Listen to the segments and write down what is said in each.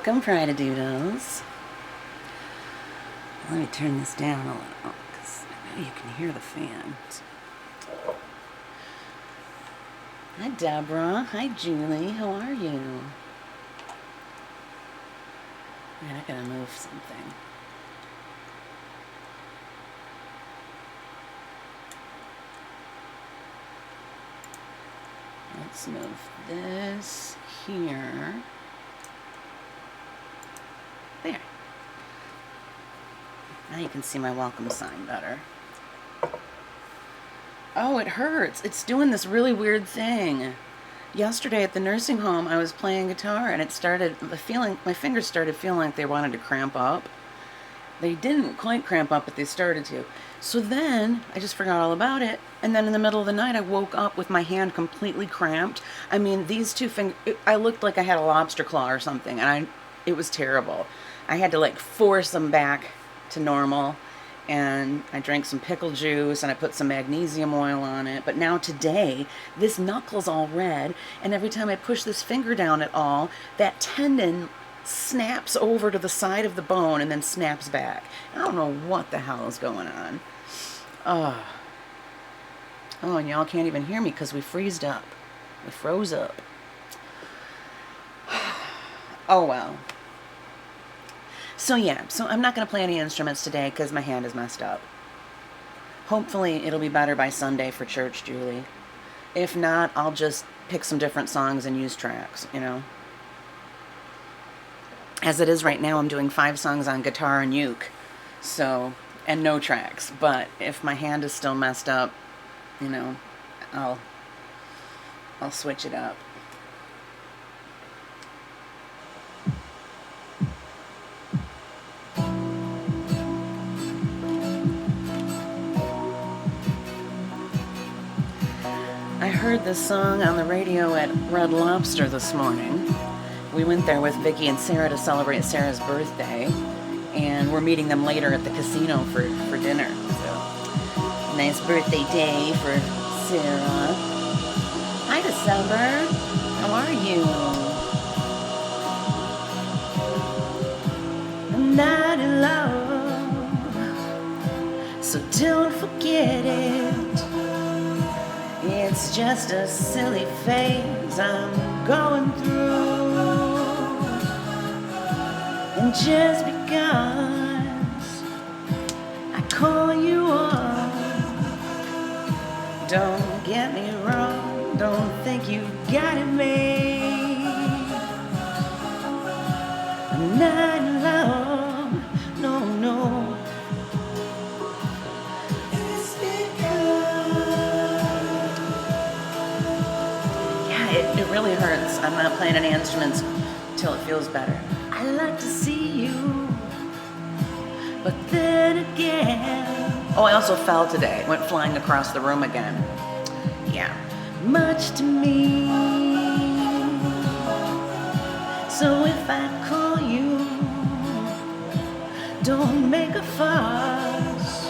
Welcome, Pride-a-Doodles. Let me turn this down a little, because I know you can hear the fan. Hi, Deborah. Hi, Julie. How are you? Man, I gotta move something. Let's move this here. There. Now you can see my welcome sign better. Oh, it hurts. It's doing this really weird thing. Yesterday at the nursing home, I was playing guitar and it started, my fingers started feeling like they wanted to cramp up. They didn't quite cramp up, but they started to. So then I just forgot all about it. And then in the middle of the night, I woke up with my hand completely cramped. I mean, these two fingers, I looked like I had a lobster claw or something, and it was terrible. I had to like force them back to normal. And I drank some pickle juice and I put some magnesium oil on it. But now today, this knuckle's all red. And every time I push this finger down at all, that tendon snaps over to the side of the bone and then snaps back. I don't know what the hell is going on. Oh, and y'all can't even hear me because we freezed up. We froze up. Oh, well. So yeah, so I'm not going to play any instruments today because my hand is messed up. Hopefully it'll be better by Sunday for church, Julie. If not, I'll just pick some different songs and use tracks, you know. As it is right now, I'm doing 5 songs on guitar and uke, so, and no tracks. But if my hand is still messed up, you know, I'll switch it up. I heard this song on the radio at Red Lobster this morning. We went there with Vicky and Sarah to celebrate Sarah's birthday, and we're meeting them later at the casino for dinner. So, nice birthday day for Sarah. Hi, December. How are you? I'm not in love, so don't forget it. It's just a silly phase I'm going through. And just because I call you up, don't get me wrong, don't think you got it made. I'm not in love, no. It really hurts. I'm not playing any instruments till it feels better. I like to see you, but then again. Oh, I also fell today. Went flying across the room again. Yeah, much to me. So if I call you, don't make a fuss.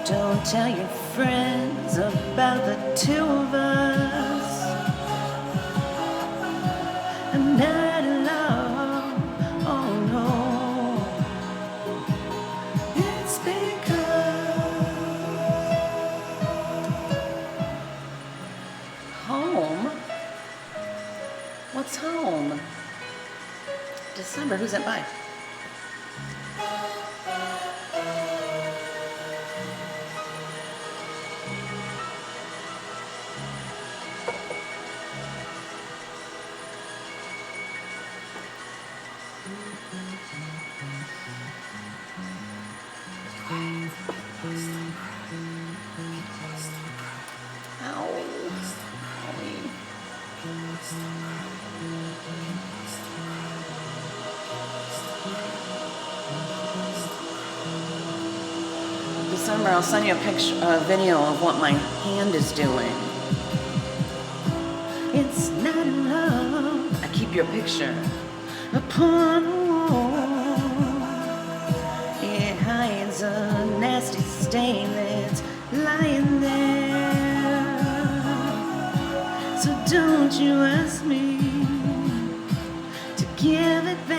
Don't tell your friends about the two of us. I'm not in love, oh no. It's because home? What's home? December, who's that by? December, I'll send you a video of what my hand is doing. It's not love. I keep your picture upon the wall. It hides a nasty stain that's lying there. So don't you ask me to give it back.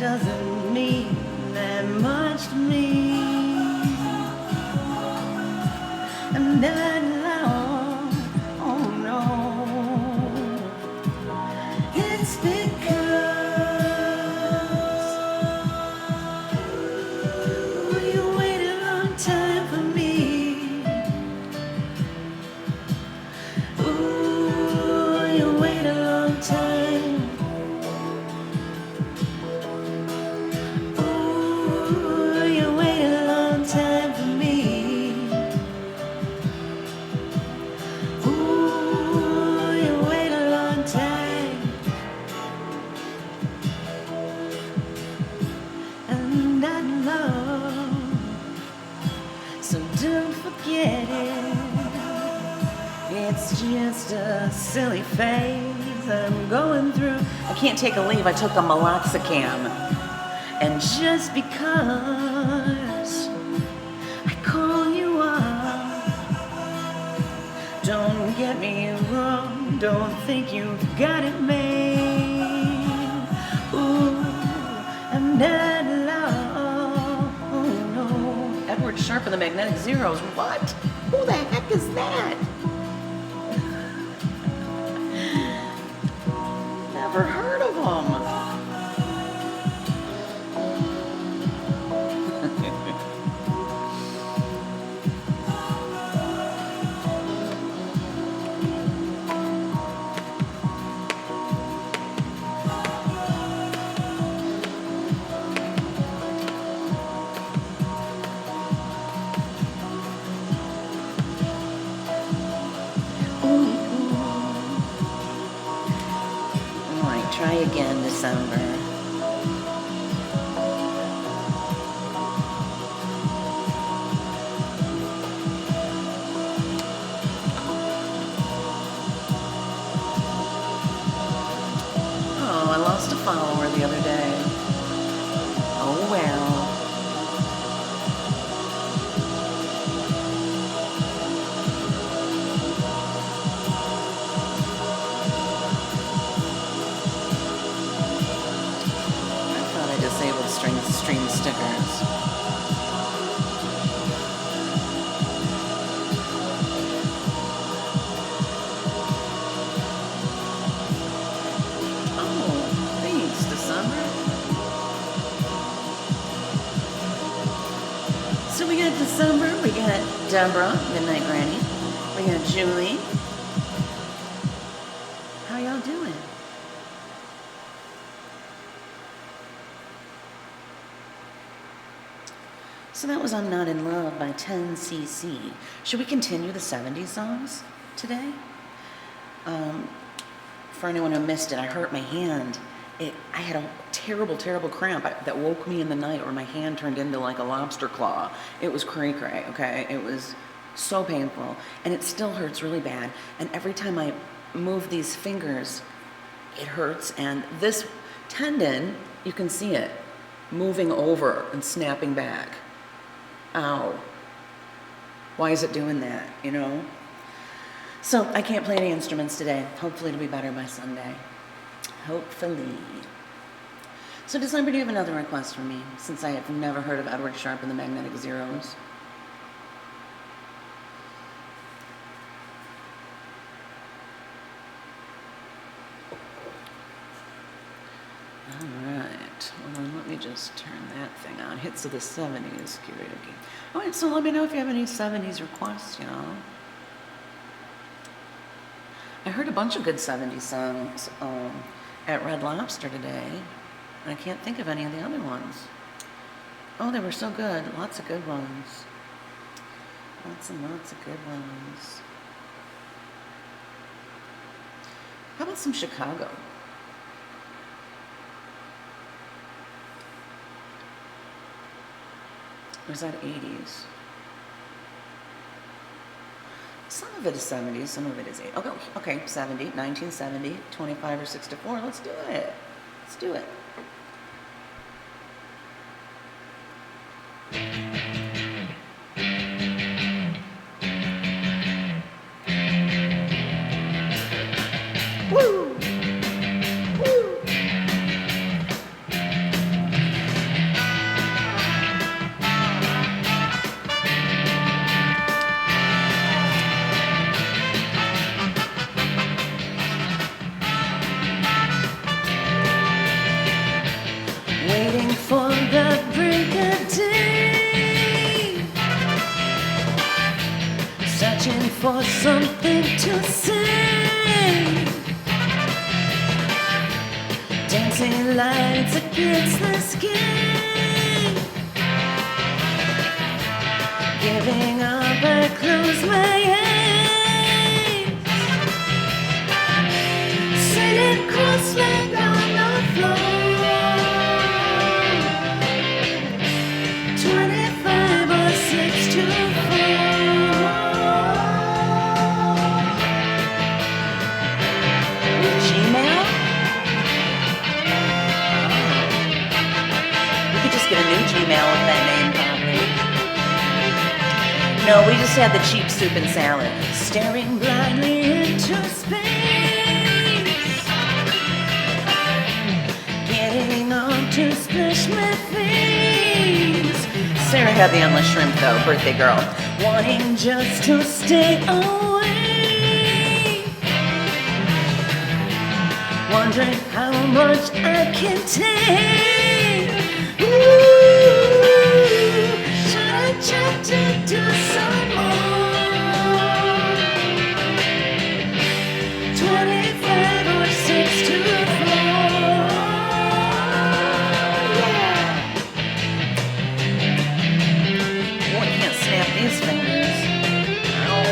doesn't mean that much to me. I'm not alone, oh no. It's because you waited a long time for me. Ooh, you waited a long time. Ooh, you waited a long time for me. Ooh, you waited a long time. And that love, so don't forget it. It's just a silly phase I'm going through. I can't take a leave. I took a meloxicam. And just because I call you up, don't get me wrong, don't think you've got it made. Ooh, I'm not alone, oh no. Edward Sharpe and the Magnetic Zeros, what? Who the heck is that? Never heard of them. Alright, try again, December. Oh, I lost a follower the other day. Oh well. Disabled stream stickers. Oh, thanks, December. So we got December, we got Deborah, Midnight Granny, we got Julie. How y'all doing? So that was I'm Not in Love by 10cc. Should we continue the 70s songs today? For anyone who missed it, I hurt my hand. I had a terrible, terrible cramp that woke me in the night where my hand turned into like a lobster claw. It was cray-cray, okay? It was so painful, and it still hurts really bad. And every time I move these fingers, it hurts. And this tendon, you can see it moving over and snapping back. Ow. Why is it doing that, you know? So I can't play any instruments today. Hopefully it'll be better by Sunday. Hopefully. So December, do you have another request for me, since I have never heard of Edward Sharpe and the Magnetic Zeros? All right. Well, let me just turn that thing on. Hits of the 70s. All right, so let me know if you have any 70s requests, you know. I heard a bunch of good 70s songs at Red Lobster today, and I can't think of any of the other ones. Oh, they were so good. Lots of good ones. Lots and lots of good ones. How about some Chicago? Or is that 80s? Some of it is 70s, some of it is 80s. Okay, 70, 1970, 25 or 6 to 4. Let's do it. Let's do it. Woo! Woo! searching for something to say. Dancing lights against the sky. Giving up, I close my eyes. Sitting cross-legged on the floor. 25 or 6 to 4. Gmail? We could just get a new Gmail with that name, probably. No, we just had the cheap soup and salad. Staring blindly into space. Getting on to splash my face. Sarah had the endless shrimp though, birthday girl. Wanting just to stay away. Wondering how much I can take. Ooh, should I try to do some more? 25 or 6 to 4. Yeah. Oh, I can't snap these fingers. Ow.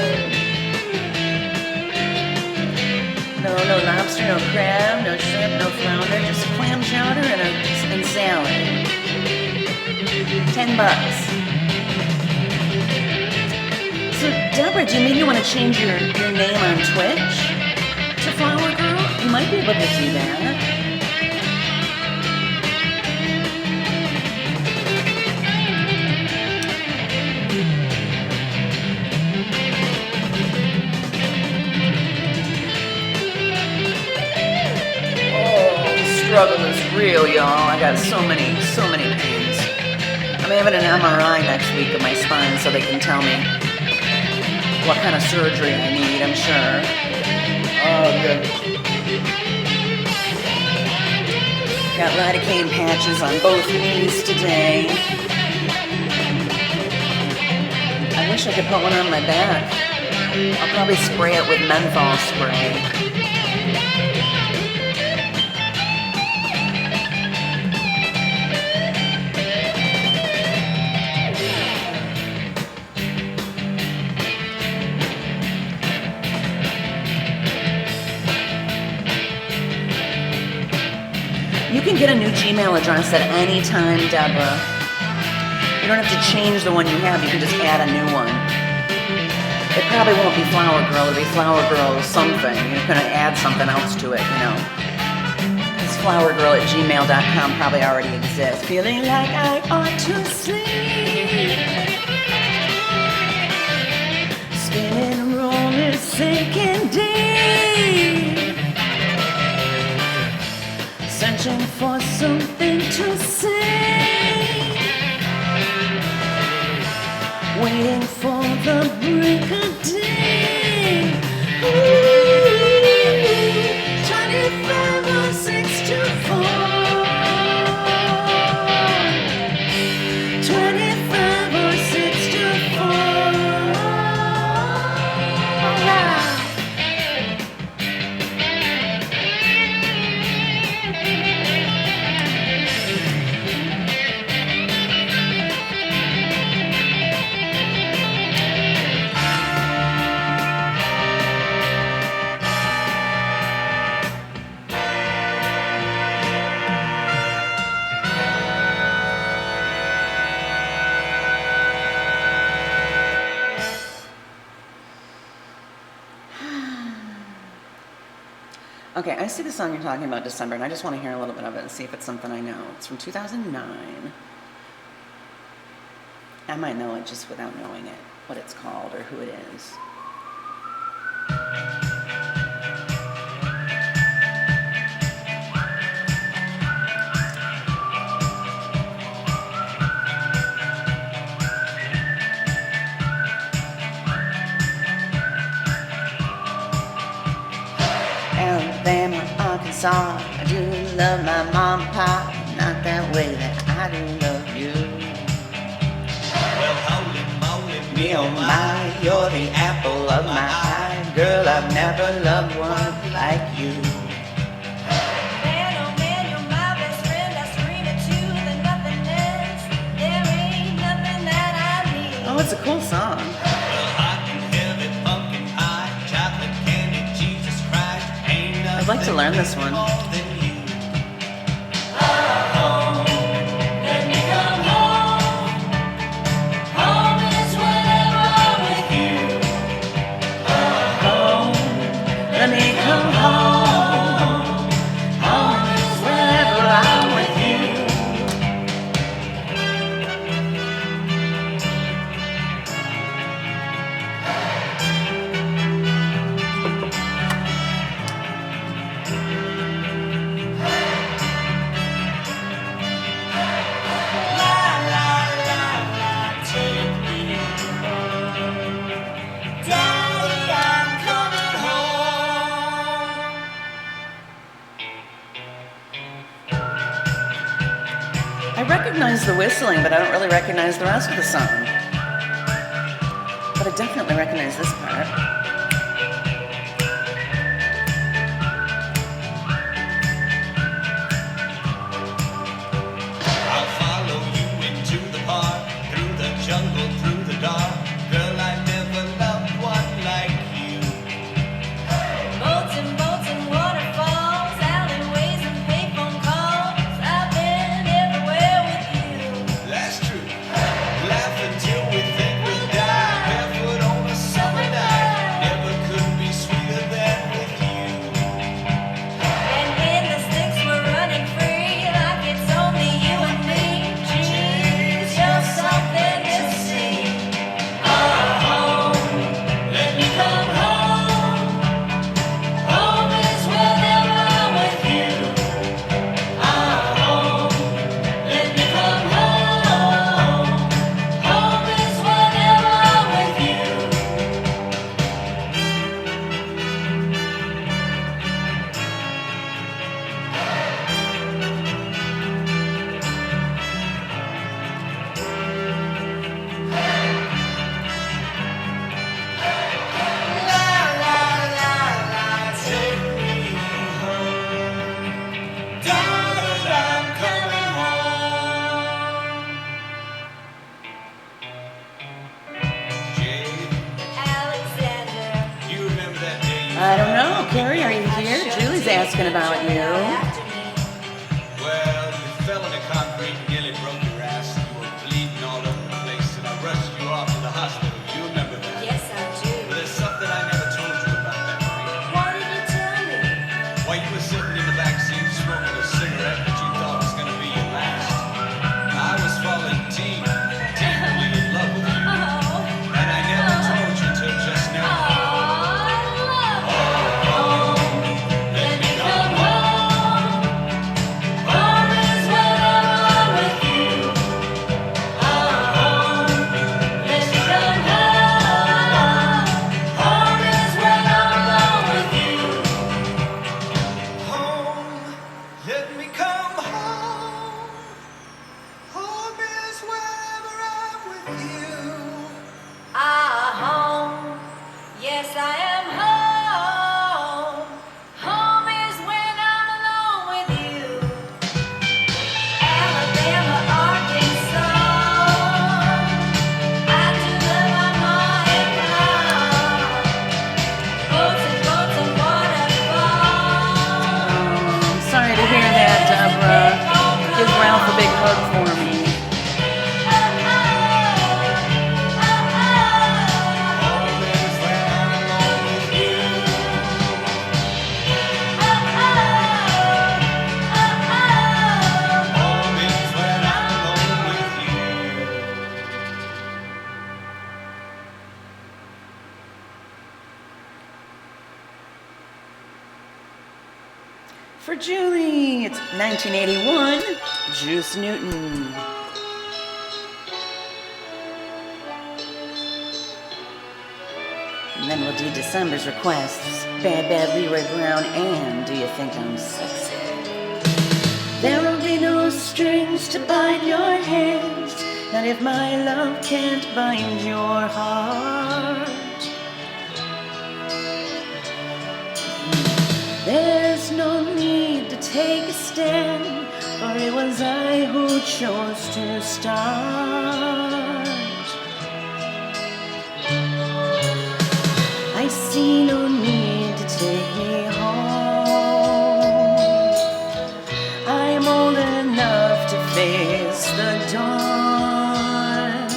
No lobster, no crab, no shrimp, no flounder, just clam chowder and salad. $10. So, Deborah, do you maybe want to change your name on Twitch to Flower Girl? You might be able to do that. Struggle is real, y'all. I got so many pains. I'm having an MRI next week of my spine so they can tell me what kind of surgery I need, I'm sure. Oh, good. Got lidocaine patches on both knees today. I wish I could put one on my back. I'll probably spray it with menthol spray. You can get a new Gmail address at any time, Deborah. You don't have to change the one you have, you can just add a new one. It probably won't be Flower Girl, it'll be Flower Girl something. You're gonna add something else to it, you know. Because flowergirl@gmail.com probably already exists. Feeling like I ought to sleep. Spinning, rolling, sinking deep. Searching for something to say. Waiting for the break of day. Ooh, 25 or 6 to 4. 25 or 6 to 4. Okay, I see the song you're talking about, December, and I just want to hear a little bit of it and see if it's something I know. It's from 2009. I might know it just without knowing it, what it's called or who it is. Alabama, Arkansas, I do love my mom and pop, not that way that I do love you. Well, holy moly, me oh my, you're the apple of my eyes. Girl, I've never loved one like you. Man, oh man, you're my best friend. I scream at you, the nothingness. There ain't nothing that I need. Oh, it's a cool song. I'd like to learn this one. Let me come home. Home is wherever I'm with you. I recognize the whistling, but I don't really recognize the rest of the song. But I definitely recognize this part. I'll follow you into the park, through the jungle, through the dark. Girl, I never loved one like you. Boats and waterfalls, alleyways and payphone calls. I've been everywhere with you. That's true. Laugh until we think we'll die. Barefoot on a summer night. Never could be sweeter than with you. And in the sticks we're running free, like it's only you and me. Geez, you're something to see. Home, let me come home. Home is whenever I'm with you. Home, let me come home. Home is whenever I'm with you. Take me home. Daddy, I'm coming home. Jade, Alexander. you remember that day you I don't know. Carrie, are you here? Julie's asking about you. Well, you fell in the concrete and nearly broke your ass. You were bleeding all over the place, and I rushed you off to the hospital. You remember that? Yes, I do. But there's something I never told you about that night. Why did you tell me? While you were sitting in the back seat smoking a cigarette that you thought was going to be your last, I was falling deeply in love with you. Oh, And I never told you till just now. let me come home. Home is whenever I'm with you. Home, let me come home. Home is when I'm alone with you. Home, let me come home. Home is wherever I'm with you. Home, yes, I am home. Home is when I'm alone with you. Alabama, Arkansas. I do love my mom and pop. Boats and waterfalls. I'm sorry to hear that, Deborah. Give Ralph a big hug for me. Home is when I'm alone with you. Home is when I'm alone with you. For Julie, it's 1981, Juice Newton. And then we'll do December's requests, Bad Bad Leroy Brown, and Do You Think I'm Sexy? There will be no strings to bind your hands, not if my love can't bind your heart. understand, for it was I who chose to start. I see no need to take me home. I'm old enough to face the dawn.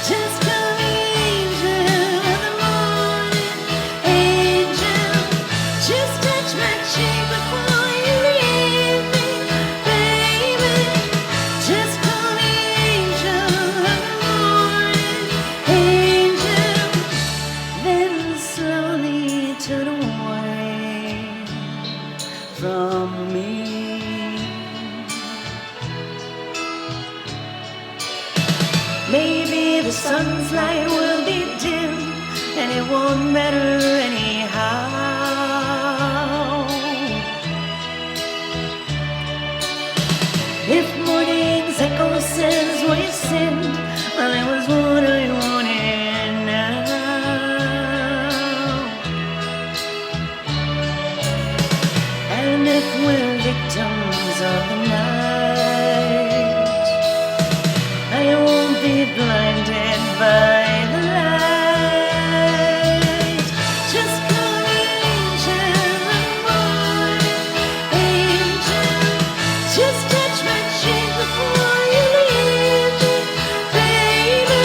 Just come, angel of the morning, angel. Just touch my cheek before you leave me, baby. Just call me angel of the morning, angel. Then slowly turn away from me. Maybe the sun's light will be dim, and it won't matter anyhow. If morning's echo says what you sinned, well, it was what I wanted now. And if we're victims of the night, I won't be blinded by the light. Just call me angel of the morning, angel. Just touch my cheek before you leave me, baby.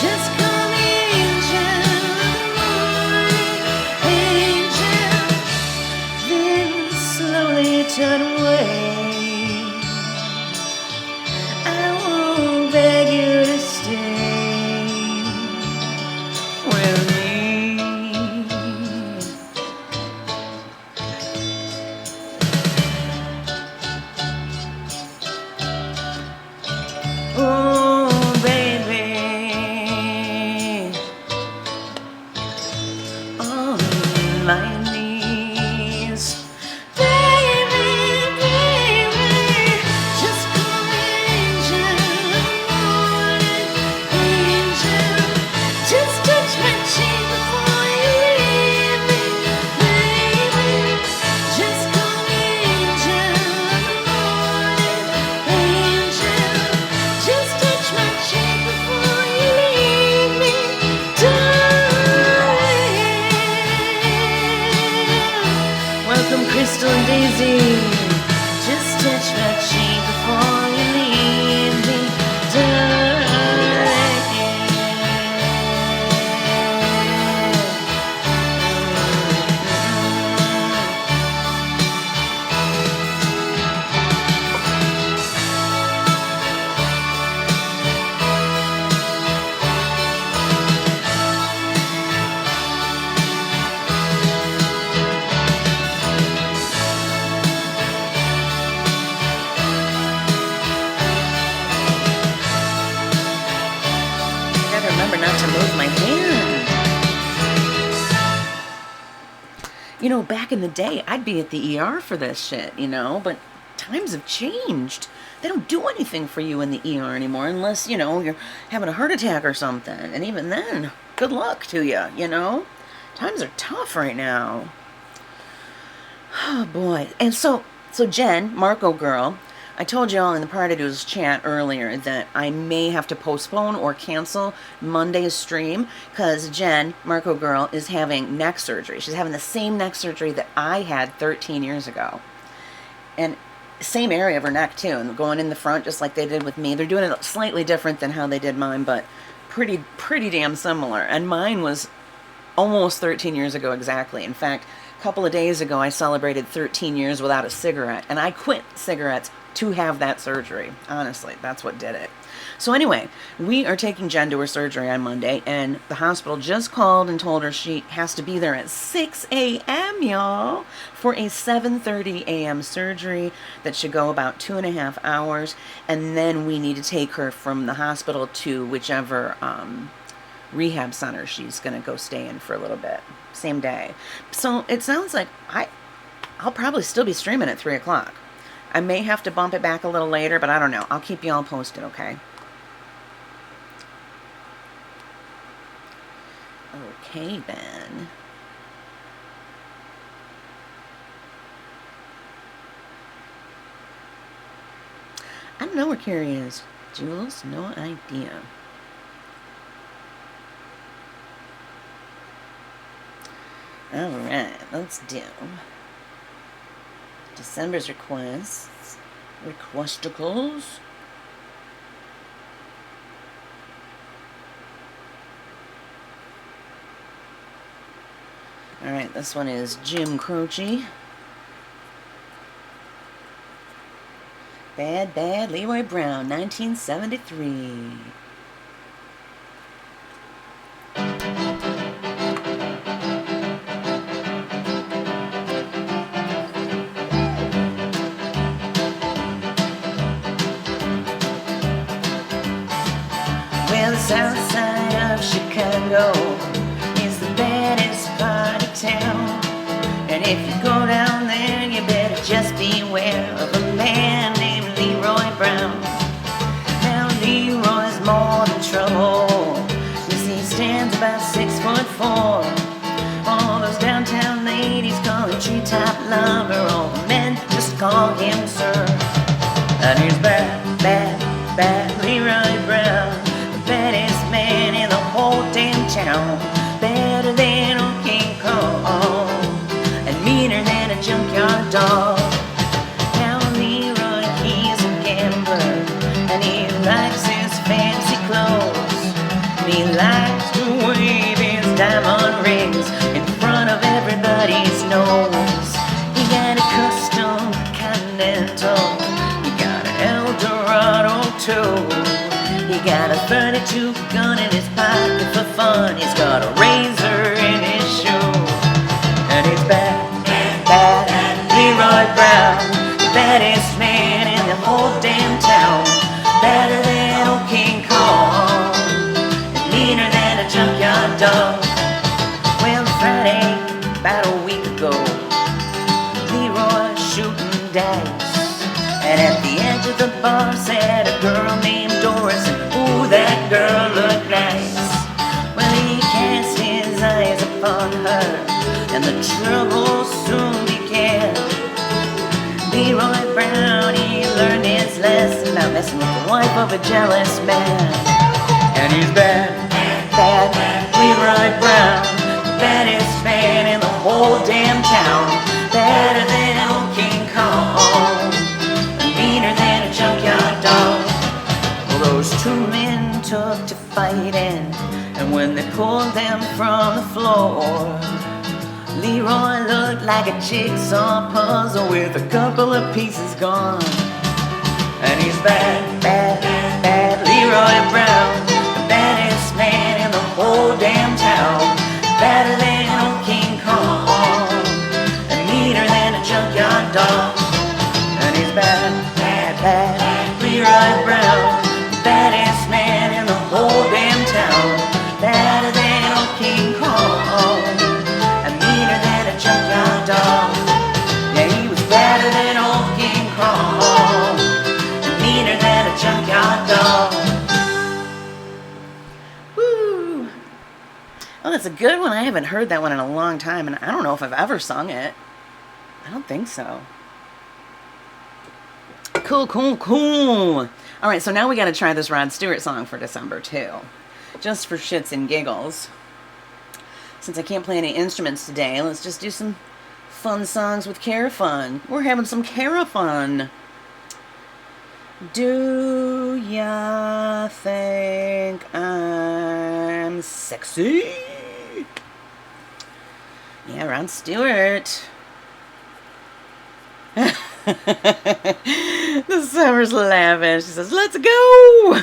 Just call me angel of the morning, angel. Then slowly turn away. I won't beg you to stay with me. Oh, baby, on my knees. Baby, baby, just call me angel of the morning, angel. Just touch my cheek before you leave me, baby. Just call me angel of the morning, angel. Just touch my cheek before you leave me, darling. Welcome, Crystal and Daisy. Just touch my cheek before you leave me, I gotta remember not to move my hand. You know, back in the day, I'd be at the ER for this shit, you know, but times have changed. They don't do anything for you in the ER anymore unless, you know, you're having a heart attack or something. And even then, good luck to you, you know? Times are tough right now. Oh, boy. And so Jen, Marco girl, I told you all in the Partado's chat earlier that I may have to postpone or cancel Monday's stream because Jen, Marco girl, is having neck surgery. She's having the same neck surgery that I had 13 years ago. And same area of her neck, too, and going in the front just like they did with me. They're doing it slightly different than how they did mine, but pretty damn similar. And mine was almost 13 years ago exactly. In fact, a couple of days ago, I celebrated 13 years without a cigarette, and I quit cigarettes to have that surgery. Honestly, that's what did it. So anyway, we are taking Jen to her surgery on Monday, and the hospital just called and told her she has to be there at 6 a.m., y'all, for a 7:30 a.m. surgery that should go about 2.5 hours, and then we need to take her from the hospital to whichever rehab center she's going to go stay in for a little bit, same day. So it sounds like I'll probably still be streaming at 3 o'clock. I may have to bump it back a little later, but I don't know. I'll keep you all posted, okay? Okay, then. don't know where Carrie is. Jules, no idea. Alright, let's do December's requests. Requesticles. Alright, this one is Jim Croce. Bad, Bad, Leroy Brown, 1973. Well, the south side of Chicago is the baddest part of town. And if you go down there, you better just beware of a man named Leroy Brown. Now Leroy's more than trouble. You see, he stands about 6'4". All those downtown ladies call him treetop lover. All the men just call him sir. And he's bad, bad, bad Leroy Brown, the baddest man in the whole damn town. Better than old King Kong, and meaner than a junkyard dog. Now Leroy, he's a gambler, and he likes his fancy clothes. And he likes to wave his diamond rings in front of everybody's nose. He got a custom Continental, he got an Eldorado too. He got a 32 gun in his pocket for fun. He's got a razor in his shoe. And he's bad, bad, bad Leroy Brown, the baddest man in the whole damn town. Better than old King Kong, and meaner than a junkyard dog. Well, Friday, about a week ago, Leroy shooting dice, and at the edge of the bar sat a girl named Doris, and ooh, that girl looked nice. Well, he cast his eyes upon her, and the trouble soon began. Leroy Brown, he learned his lesson about messing with the wife of a jealous man. And he's bad, bad, Leroy Brown, the baddest man in the whole damn town. Better than old King Kong, and meaner than a junkyard dog. Well, those two men took to fighting, and when they pulled them from the floor, Leroy looked like a jigsaw puzzle with a couple of pieces gone. And he's bad, bad, bad Leroy Brown, the baddest man in the whole damn town. Better than old King Kong, and meaner than a junkyard dog. And he's bad, bad, bad Leroy Brown, the baddest man in the whole damn town. Better than old King Kong, and meaner than a junkyard dog. Yeah, he was better than old King Kong, and meaner than a junkyard dog. Woo! Oh, that's a good one. I haven't heard that one in a long time, and I don't know if I've ever sung it. I don't think so. Cool, cool, cool. All right, so now we got to try this Rod Stewart song for December, too. Just for shits and giggles. Since I can't play any instruments today, let's just do some fun songs with Carafun. We're having some Carafun. Do ya think I'm sexy? Yeah, Rod Stewart. The Summer's laughing. She says, let's go.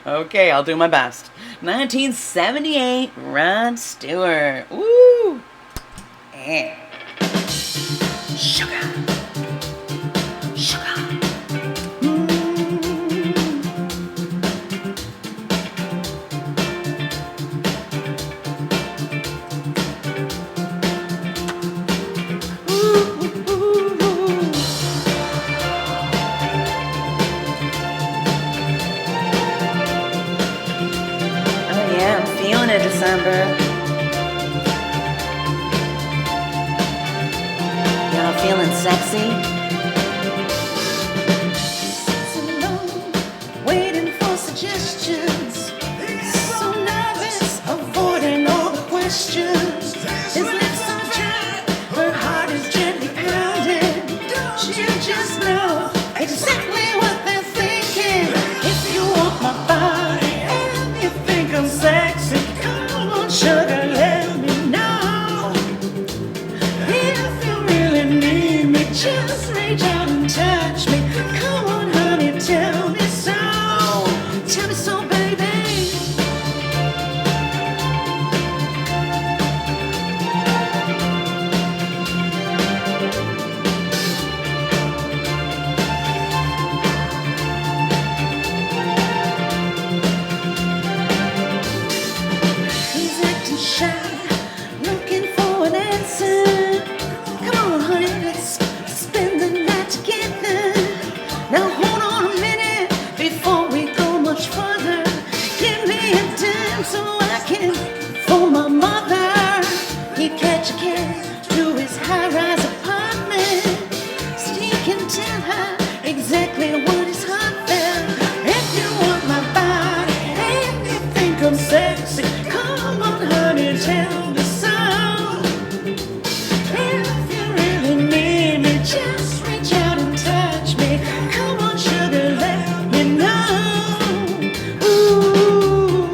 Okay, I'll do my best. 1978, Rod Stewart. Woo! Yeah. Sugar. Sugar. December. Y'all feeling sexy? questions. His lips are dry, her heart is gently pounding. She just knows exactly what they're thinking. If you want my body and you think I'm sexy, come on, sugar, let me know. If you really need me, just reach out and touch me. Come on, honey, tell me so. Tell me so, baby. He's acting shy, looking for an answer. Come on, honey, let's spend the night together. Now hold on a minute before we go much further. Give me a dime so I can phone my mother. He'd catch a cab to his high-rise apartment, so he can tell her exactly what is hot there. If you want my body and you think I'm sexy, come on, honey, tell me so. If you really need me, just reach out and touch me. Come on, sugar, let me know. Ooh.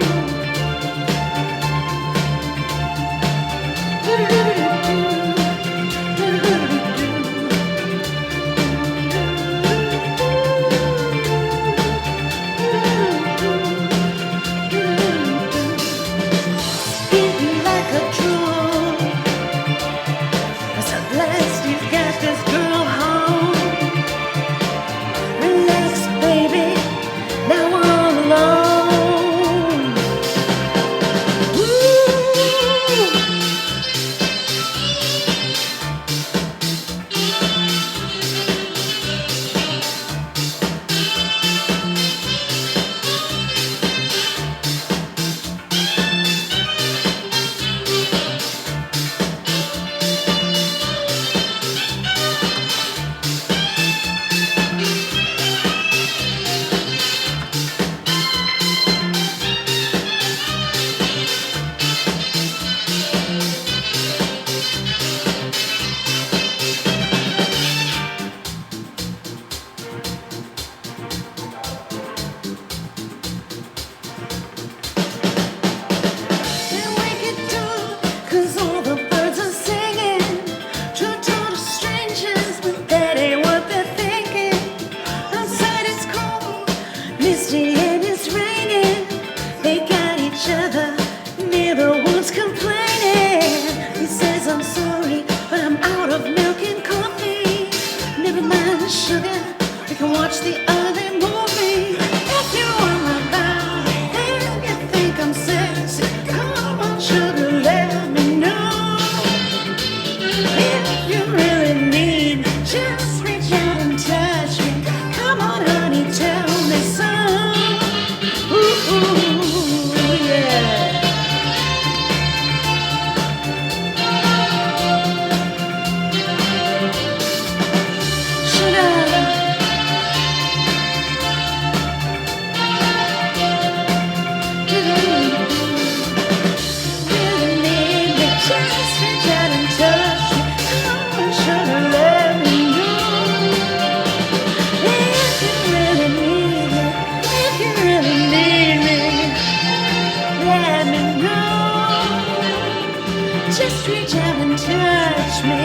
Beating like a drum. So at last you've got this girl home. Relax, baby, now we're all alone. Ooh. Then we get dark, 'cause all the birds are singing to total strangers, but that ain't what they're thinking. Outside it's cold, misty, and it's raining. They got each other, neither one's complaining. He says, I'm sorry, but I'm out of milk and coffee. Never mind the sugar, we can watch the other movie. If you want my body and you think I'm sexy, come on, sugar, let me know. If you really need me, just reach out and touch me. Come on, honey, tell me so. Ooh, yeah. Sugar. Really need me, just reach out and touch me. Come on, sugar, let me know. If you really need me, if you really need me, let me know. Just reach out and touch me.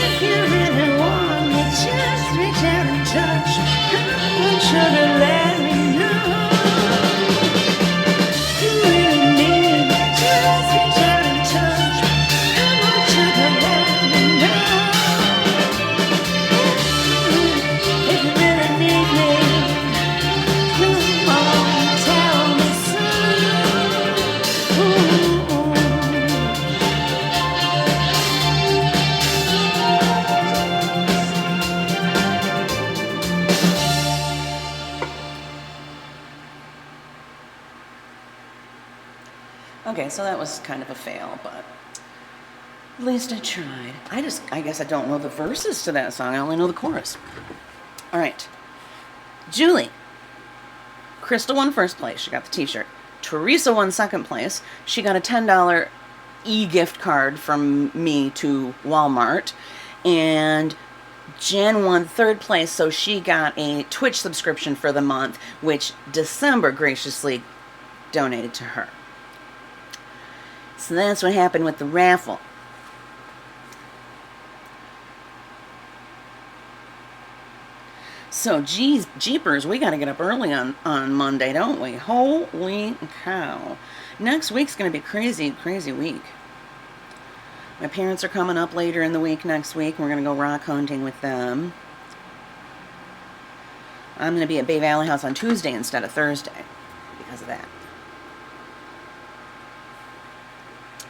If you really want me, just reach out and touch me. Come on, sugar, let me know. If you really need me, just reach out and touch me. Come on, sugar, let me know. If you really need me, come on, tell me so. Ooh. Okay, so that was kind of a fail, but at least I tried. I guess I don't know the verses to that song. I only know the chorus. All right. Julie, Crystal won first place. She got the t-shirt. Teresa won second place. She got a $10 e-gift card from me to Walmart. And Jen won third place, so she got a Twitch subscription for the month, which December graciously donated to her. So that's what happened with the raffle. So, geez, jeepers, we got to get up early on Monday, don't we? Holy cow. Next week's going to be crazy, crazy week. My parents are coming up later in the week next week. We're going to go rock hunting with them. I'm going to be at Bay Valley House on Tuesday instead of Thursday because of that.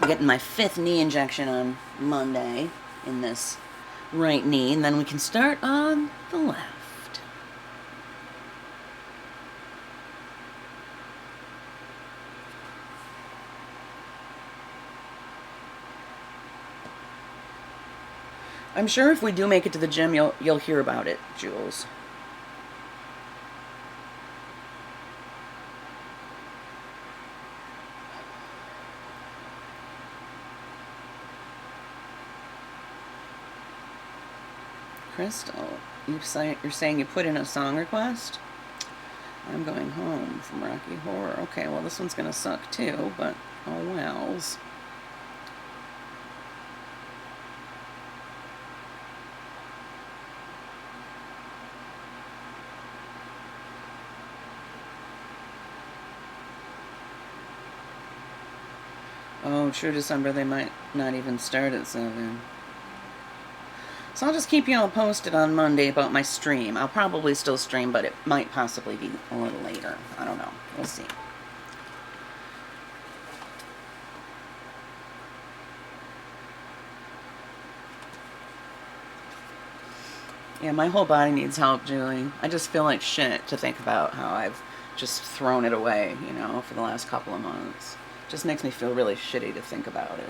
I'm getting my 5th knee injection on Monday in this right knee, and then we can start on the left. I'm sure if we do make it to the gym, you'll hear about it, Jules. Crystal, you're saying you put in a song request? I'm going home from Rocky Horror. Okay, well this one's gonna suck too, but oh wells. Oh, True December, they might not even start at 7. So I'll just keep you all posted on Monday about my stream. I'll probably still stream, but it might possibly be a little later. I don't know. We'll see. Yeah, my whole body needs help, Julie. I just feel like shit to think about how I've just thrown it away, you know, for the last couple of months. Just makes me feel really shitty to think about it.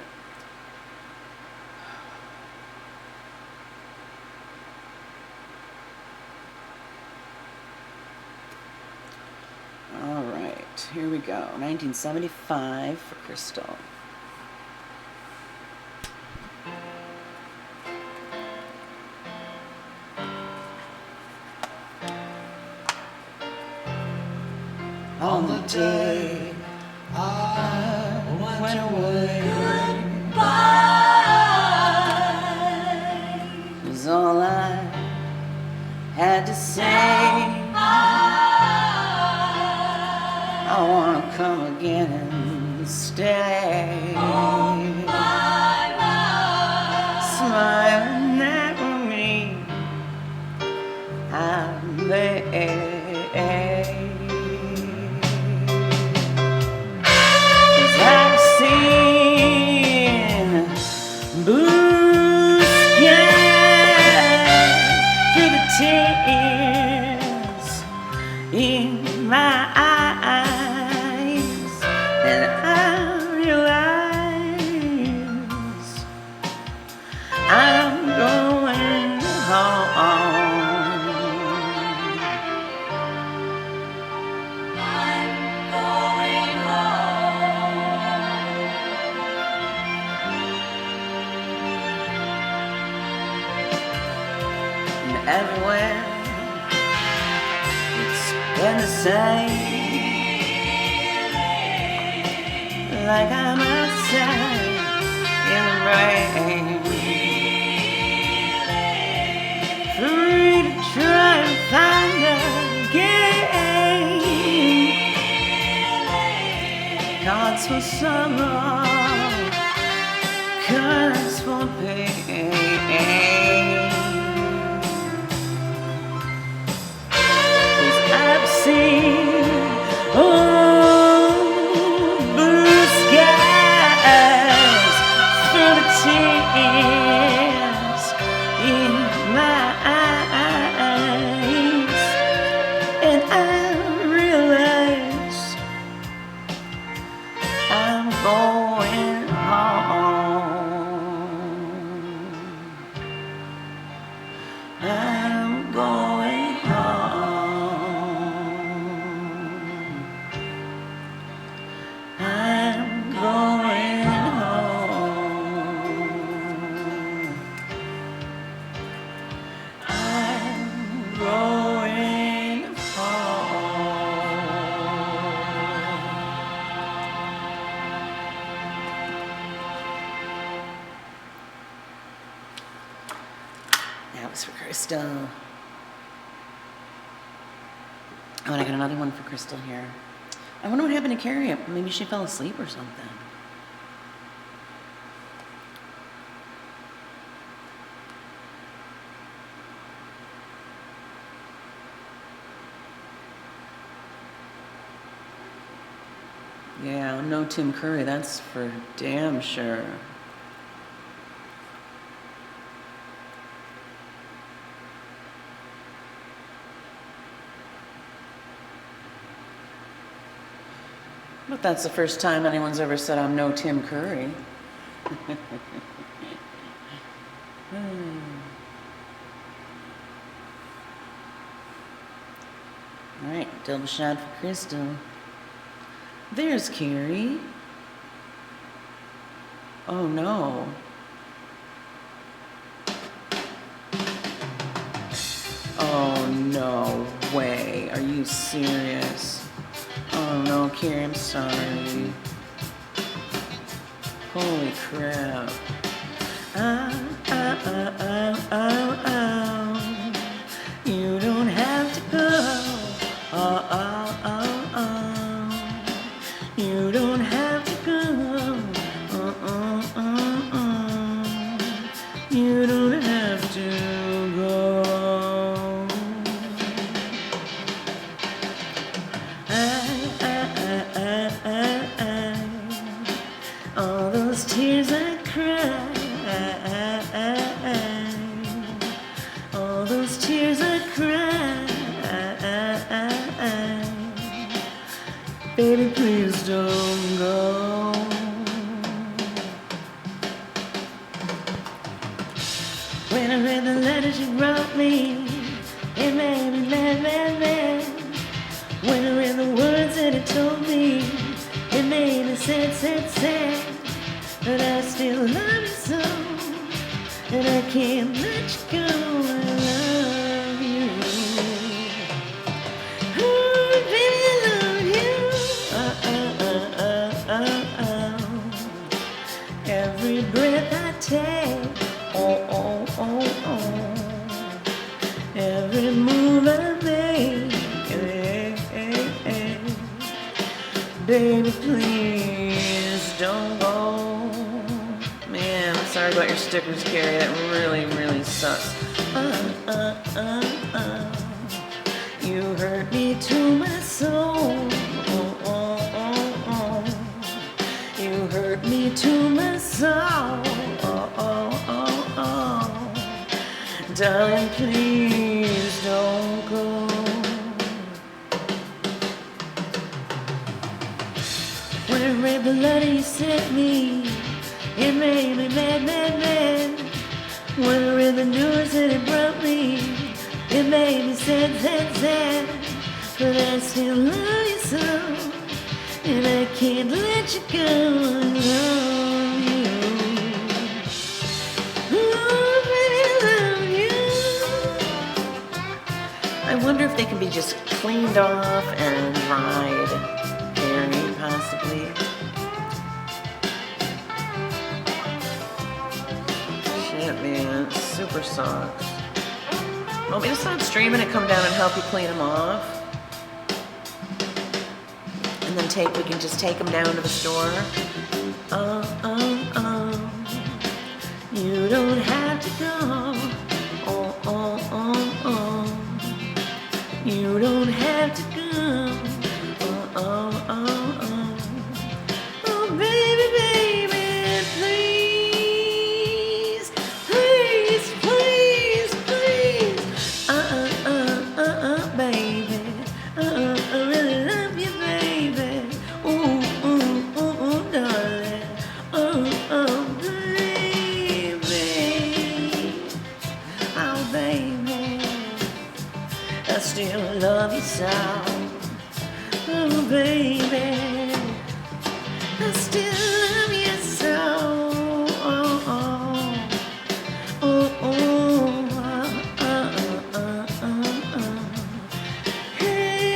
All right, here we go. 1975 for Crystal. On the day I went away, goodbye was all I had to say. I wanna come again and stay. Smiling at me, I lay. I've seen blue skies through the tears in my eyes, and I realize I'm going home. Everywhere it's been the same, like I'm outside in the rain, free to try and find again. Cards for summer, cards for pain. I've seen blue skies through the tears in my eyes, and I realize I'm going home. I'm going home. Crystal. Oh, and I got another one for Crystal here. I wonder what happened to Carrie. Maybe she fell asleep or something. Yeah, no Tim Curry, that's for damn sure. But that's the first time anyone's ever said I'm no Tim Curry. All right, double shot for Crystal. There's Carrie. Oh no. Oh no way. Are you serious? Oh no, Carrie, I'm sorry. Holy crap. You don't have to go. You don't have to go. You don't have to go. All those tears I cried, all those tears I cried, baby, please don't go. When I read the letters you wrote me, it made me mad, mad, mad. When I read the words that it told me, it made me sad, sad, sad. But I still love you so, and I can't let you go. I love you. Oh, baby, I love you. Every breath I take, every move I make, baby, please don't go. Man, I'm sorry about your stickers, Carrie. That really, really sucks. You hurt me to my soul. You hurt me to my soul. Darling, please don't go. When I read the letter you sent me, it made me mad, mad, mad. When I read the news that it brought me, it made me sad, sad, sad. But I still love you so, and I can't let you go. I love you. Oh, baby, I love you. I wonder if they can be just cleaned off and dried, Carrie, possibly. Shit, man, it super sucks. Want me to stop streaming and come down and help you clean them off? And then we can just take them down to the store? You don't have to go. You don't have to go. Oh, baby, baby, please, please, please, please. Baby. I really love you, baby. Ooh, darling. Baby. Oh, baby. I still love you so. Oh, baby. I still love you so. Hey.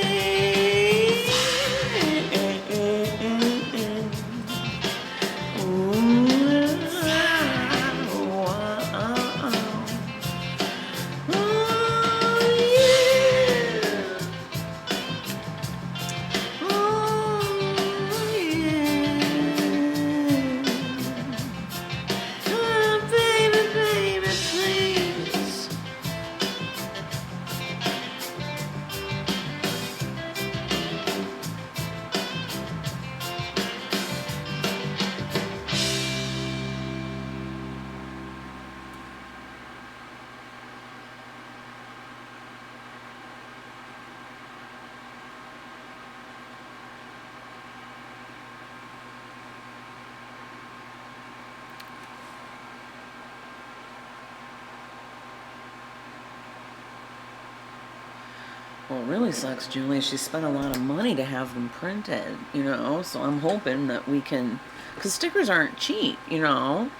What really sucks, Julie, is she spent a lot of money to have them printed, you know? So I'm hoping that we can, because stickers aren't cheap, you know?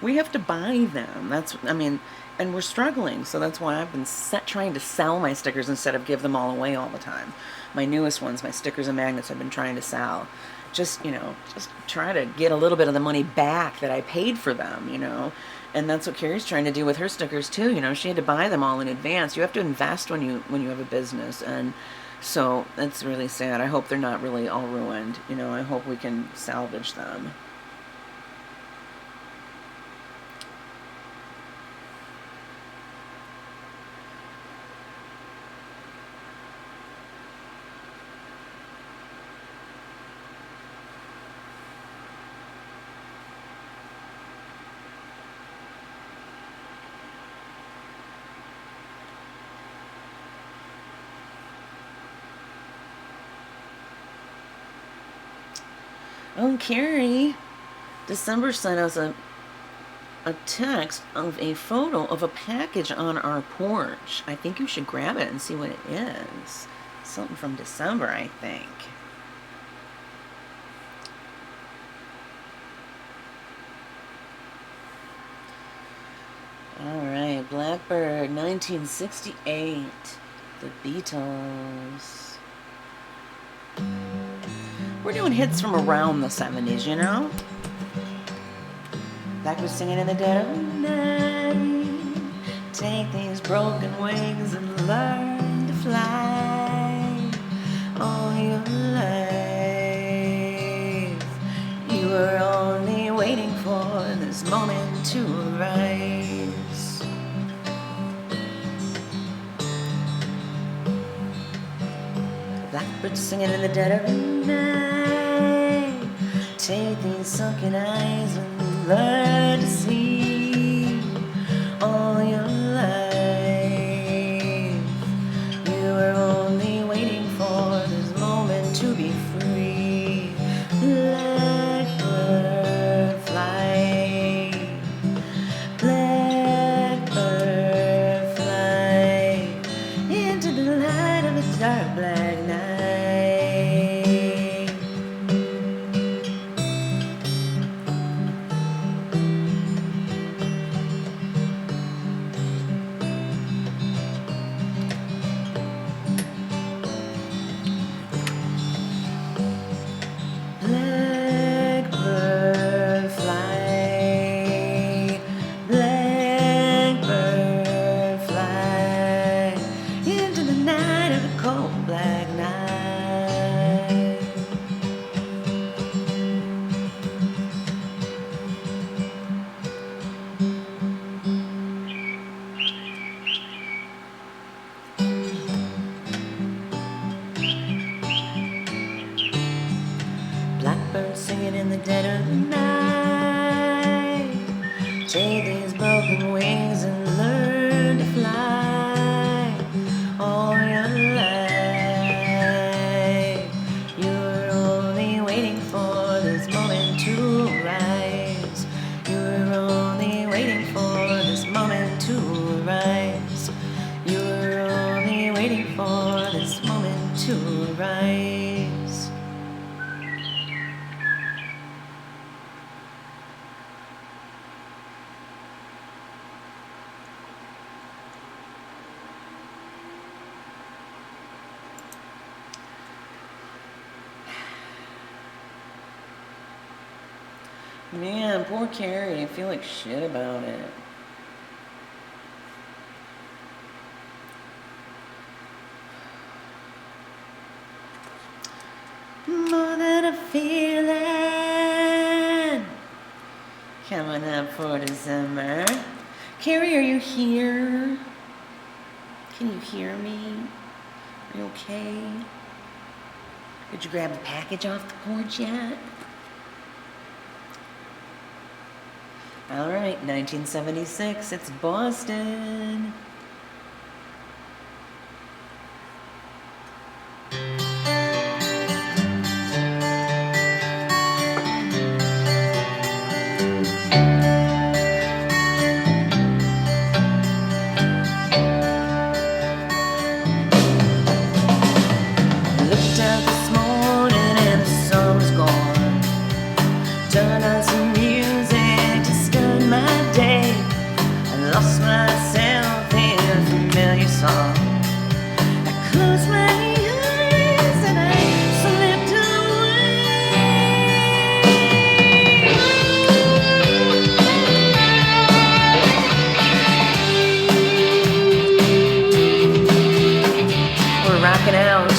We have to buy them. And we're struggling, so that's why I've been trying to sell my stickers instead of give them all away all the time. My newest ones, my stickers and magnets, I've been trying to sell. Just try to get a little bit of the money back that I paid for them, you know? And that's what Carrie's trying to do with her stickers too, you know? She had to buy them all in advance. You have to invest when you have a business, and so that's really sad. I hope they're not really all ruined, you know? I hope we can salvage them. Oh, Carrie, December sent us a text of a photo of a package on our porch. I think you should grab it and see what it is. Something from December, I think. All right, Blackbird, 1968, The Beatles. We're doing hits from around the 70s, you know? Blackbird singing in the dead of night. Take these broken wings and learn to fly. All your life, you were only waiting for this moment to arise. Blackbird singing in the dead of night. Take these sunken eyes and learn to see. All your life, you were only waiting for this moment to be free. Blackbird fly, blackbird fly into the light of a dark black night. Blackbird fly, blackbird fly into the night of a cold black night. Blackbird singing in the dead of night. Take these broken wings and learn to fly. All your life, you were only waiting for this moment to rise. You were only waiting for this moment to rise. You were only waiting for this moment to rise. Man, poor Carrie. I feel like shit about it. More than a feeling coming up for December. Carrie, are you here? Can you hear me? Are you okay? Did you grab the package off the porch yet? All right, 1976, it's Boston. closed my eyes and I slipped away. We're rocking out.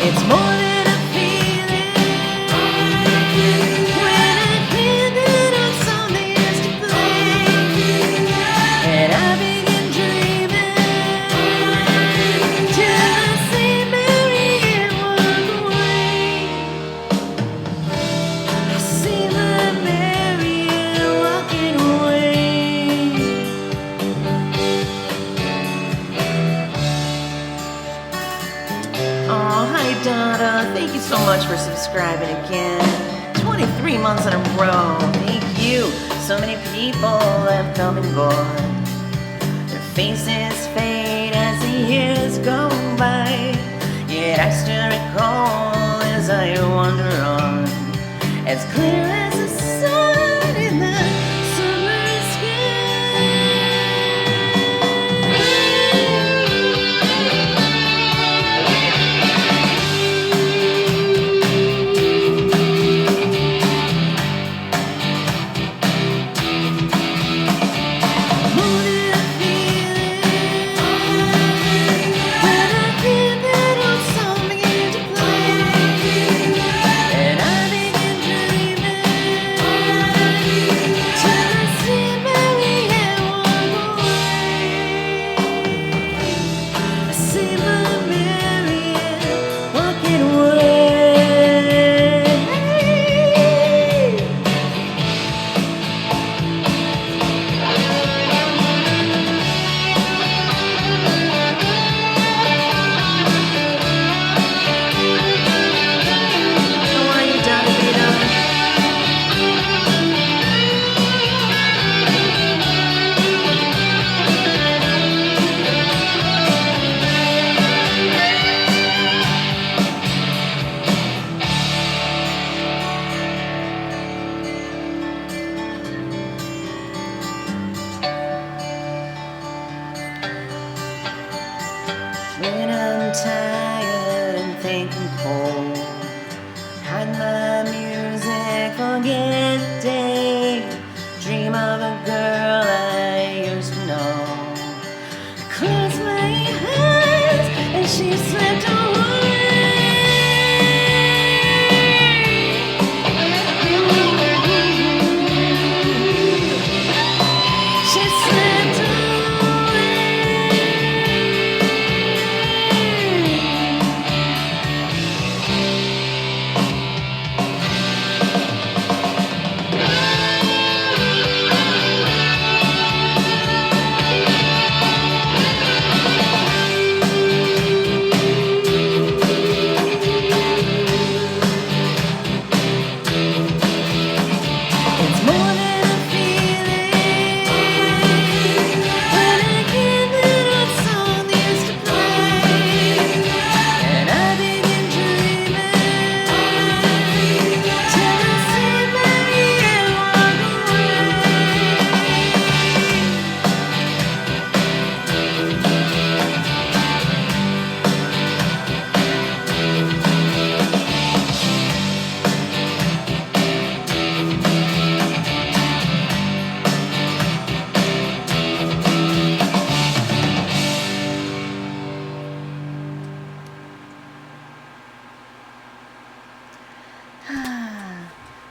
It's more than a feeling when I hear that old song they used to play, and I begin dreaming till I see Mary Ann walk away. I see my Mary Ann walking away. Oh, hi Donna. Thank you so much for subscribing again. 23 months in a row. Thank you. So many people have come and gone. Their faces fade as the years go by. Yet I still recall as I wander on, as clear as the sun in the summer sky. When I'm tired and thinking cold, hide my music, forget the day, dream of a girl I used to know. I close my eyes and she slipped away. She slipped away.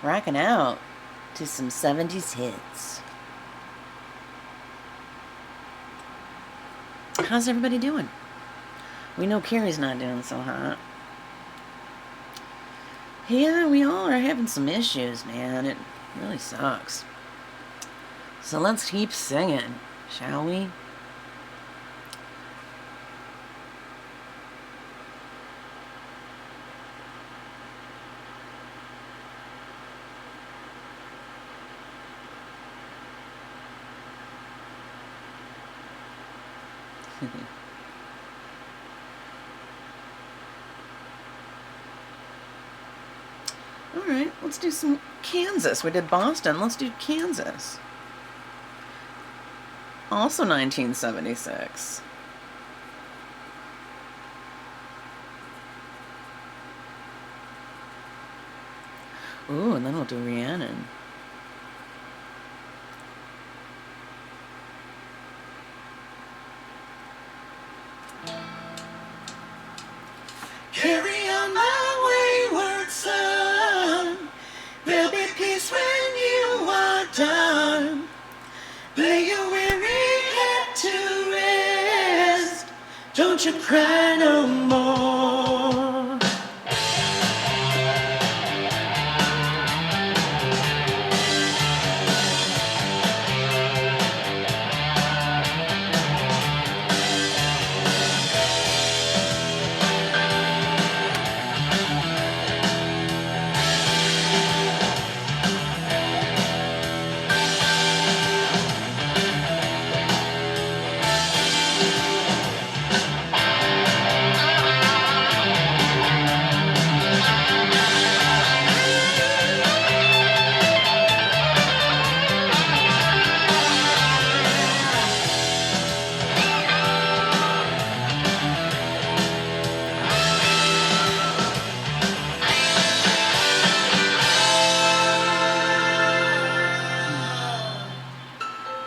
Rocking out to some 70s hits. How's everybody doing? We know Carrie's not doing so hot. Yeah, we all are having some issues, man. It really sucks. So let's keep singing, shall we? Alright, let's do some Kansas. We did Boston. Let's do Kansas. Also 1976. Ooh, and then we'll do Rhiannon. Carry on my wayward son. There'll be peace when you are done. Lay your weary head to rest. Don't you cry no more.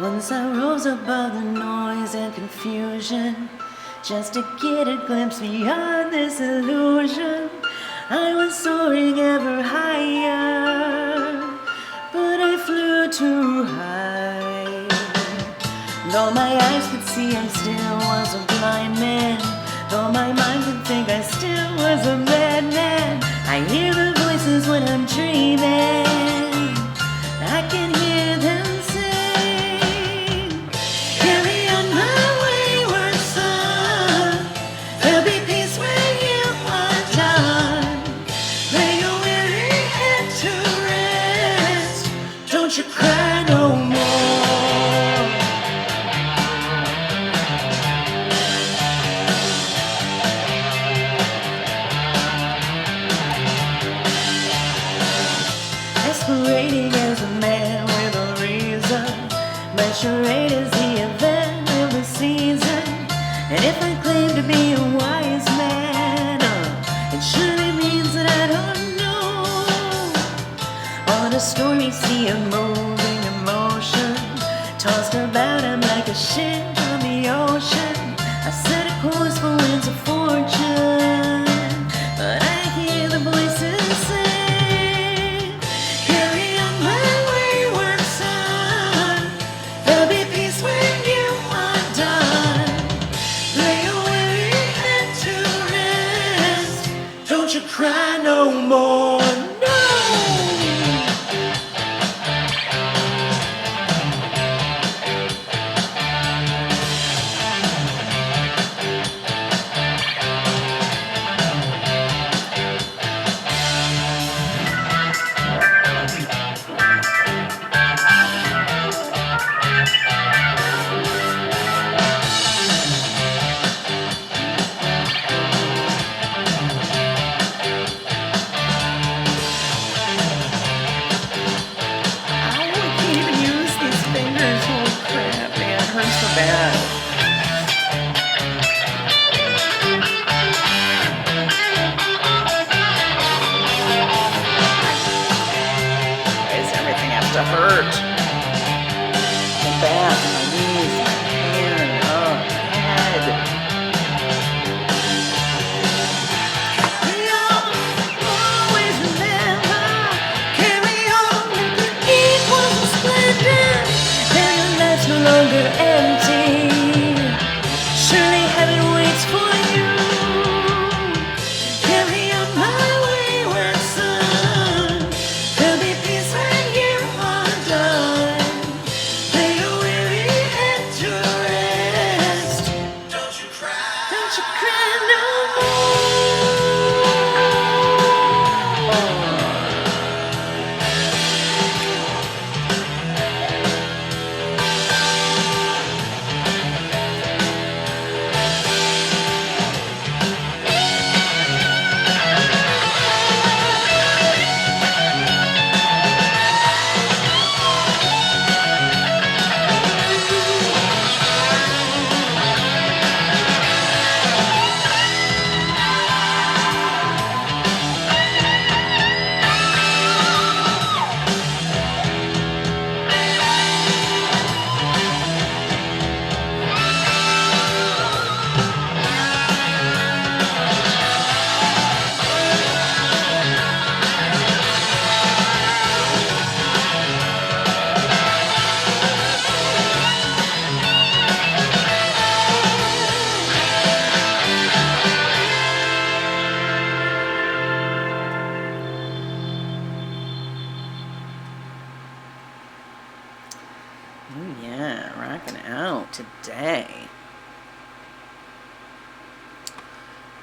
Once I rose above the noise and confusion, just to get a glimpse beyond this illusion. I was soaring ever higher, but I flew too high. Though my eyes could see, I still was a blind man. Though my mind could think, I still was a madman. I hear the voices when I'm dreaming. I can hear them sing. Carry on my wayward son. There'll be peace when you are done. Lay your weary head to rest. Don't you cry no more. Masquerading as a man with a reason. My charade is the event of the season. And if I claim to be a wise man, it surely means that I don't know. On a stormy sea of moving emotion, tossed about I'm like a ship on the ocean. I set a course for winds of fortune, but I hear the voices sing. Carry on my wayward son. There'll be peace when you are done. Lay your weary head to rest. Don't you cry no more. No.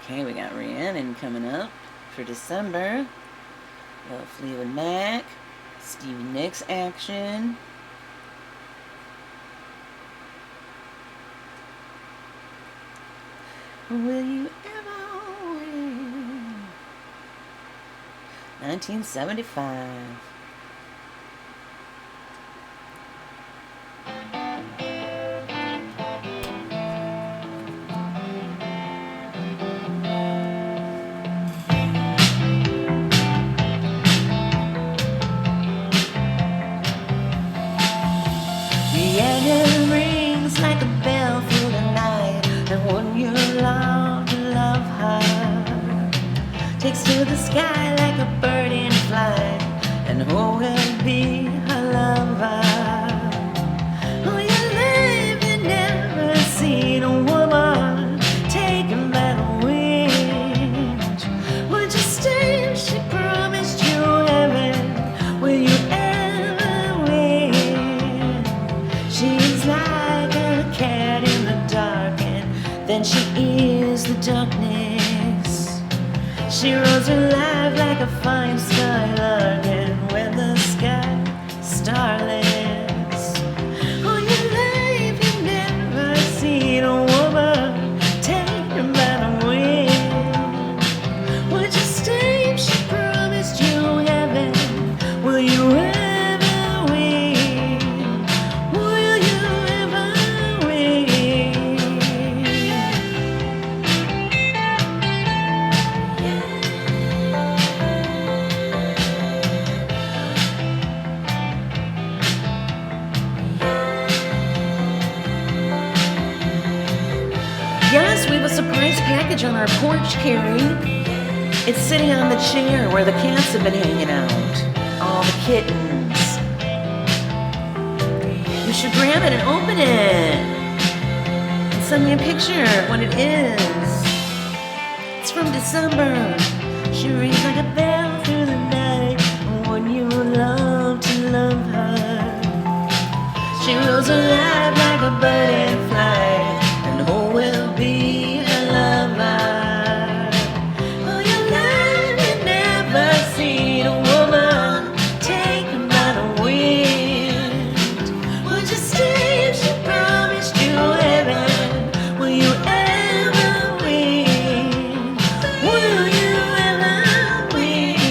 Okay, we got Rhiannon coming up for December. Little Fleetwood Mac, Stevie Nicks action. Will you ever win? 1975. Rhiannon rings like a bell through the night, and when you love her, takes to the sky like a bird in flight, and who will be her lover? Oh, you live, you never seen a woman taken by the wind. Would you stay if she promised you heaven? Will you ever win? She's like a cat in the dark, and then she is the darkness. She rolls her life like a fine skylark, and when the sky starless. Oh, you life, you've never seen a woman taken by the wind. Would you stay if she promised you heaven? Will you ever win? Will you ever win? Yes, we have a surprise package on our porch, Carrie. It's sitting on the chair where the cats have been hanging out. All the kittens. You should grab it and open it. And send me a picture of what it is. It's from December. She rings like a bell through the night. And when you love to love her, she rolls her life like a bird in flight. And who will be her lover? Oh, your life, you've never seen a woman taken by the wind. Would you stay if she promised you heaven? Will you ever win? Will you ever win?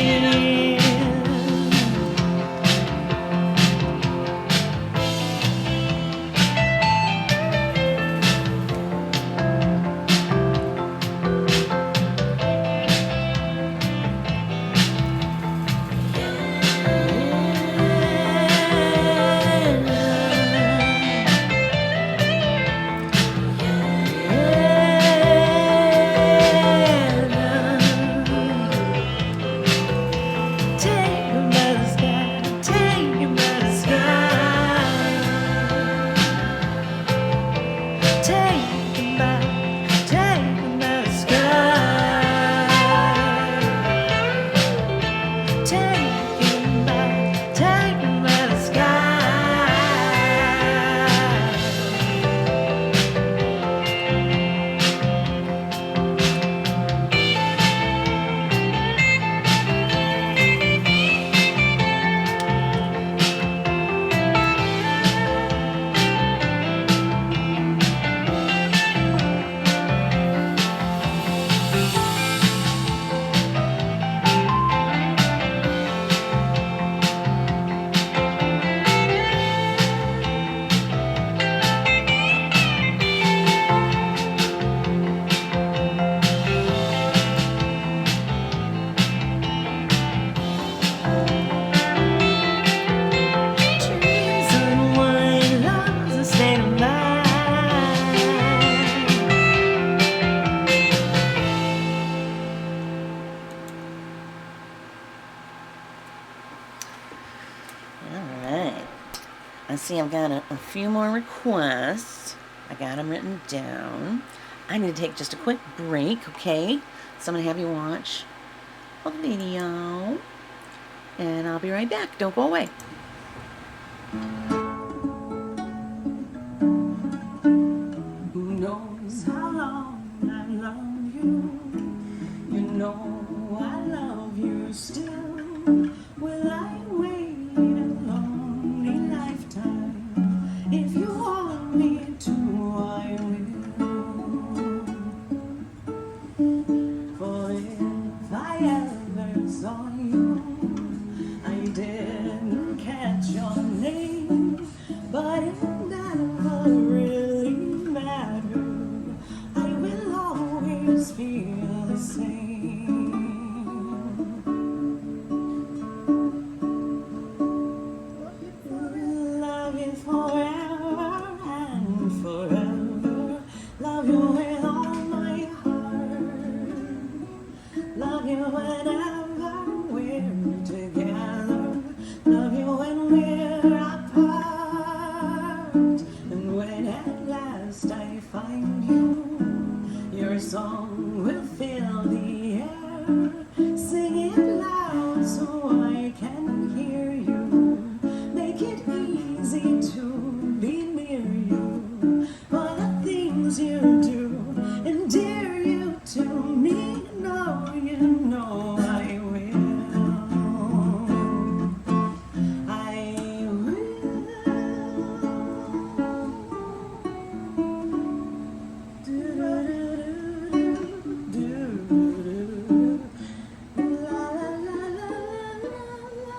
I see I've got a few more requests. I got them written down. I need to take just a quick break, okay? So I'm going to have you watch a video. And I'll be right back. Don't go away. Who knows how long I've loved you? you. You know I love you still. Will I wait a lonely lifetime? If you want me to, I will. For if I ever saw you, I didn't catch your name, but it never really mattered. I will always feel the same. Love you forever and forever. Love you with all my heart. Love you whenever we're together. Love you when we're apart. And when at last I find you, your song will fill the air. Sing it loud so I can hear you. Make it easy to be near you. For the things you do endear you to me. No, you know I will. I will. Do-do-do-do-do-do. La, la, la, la, la, la.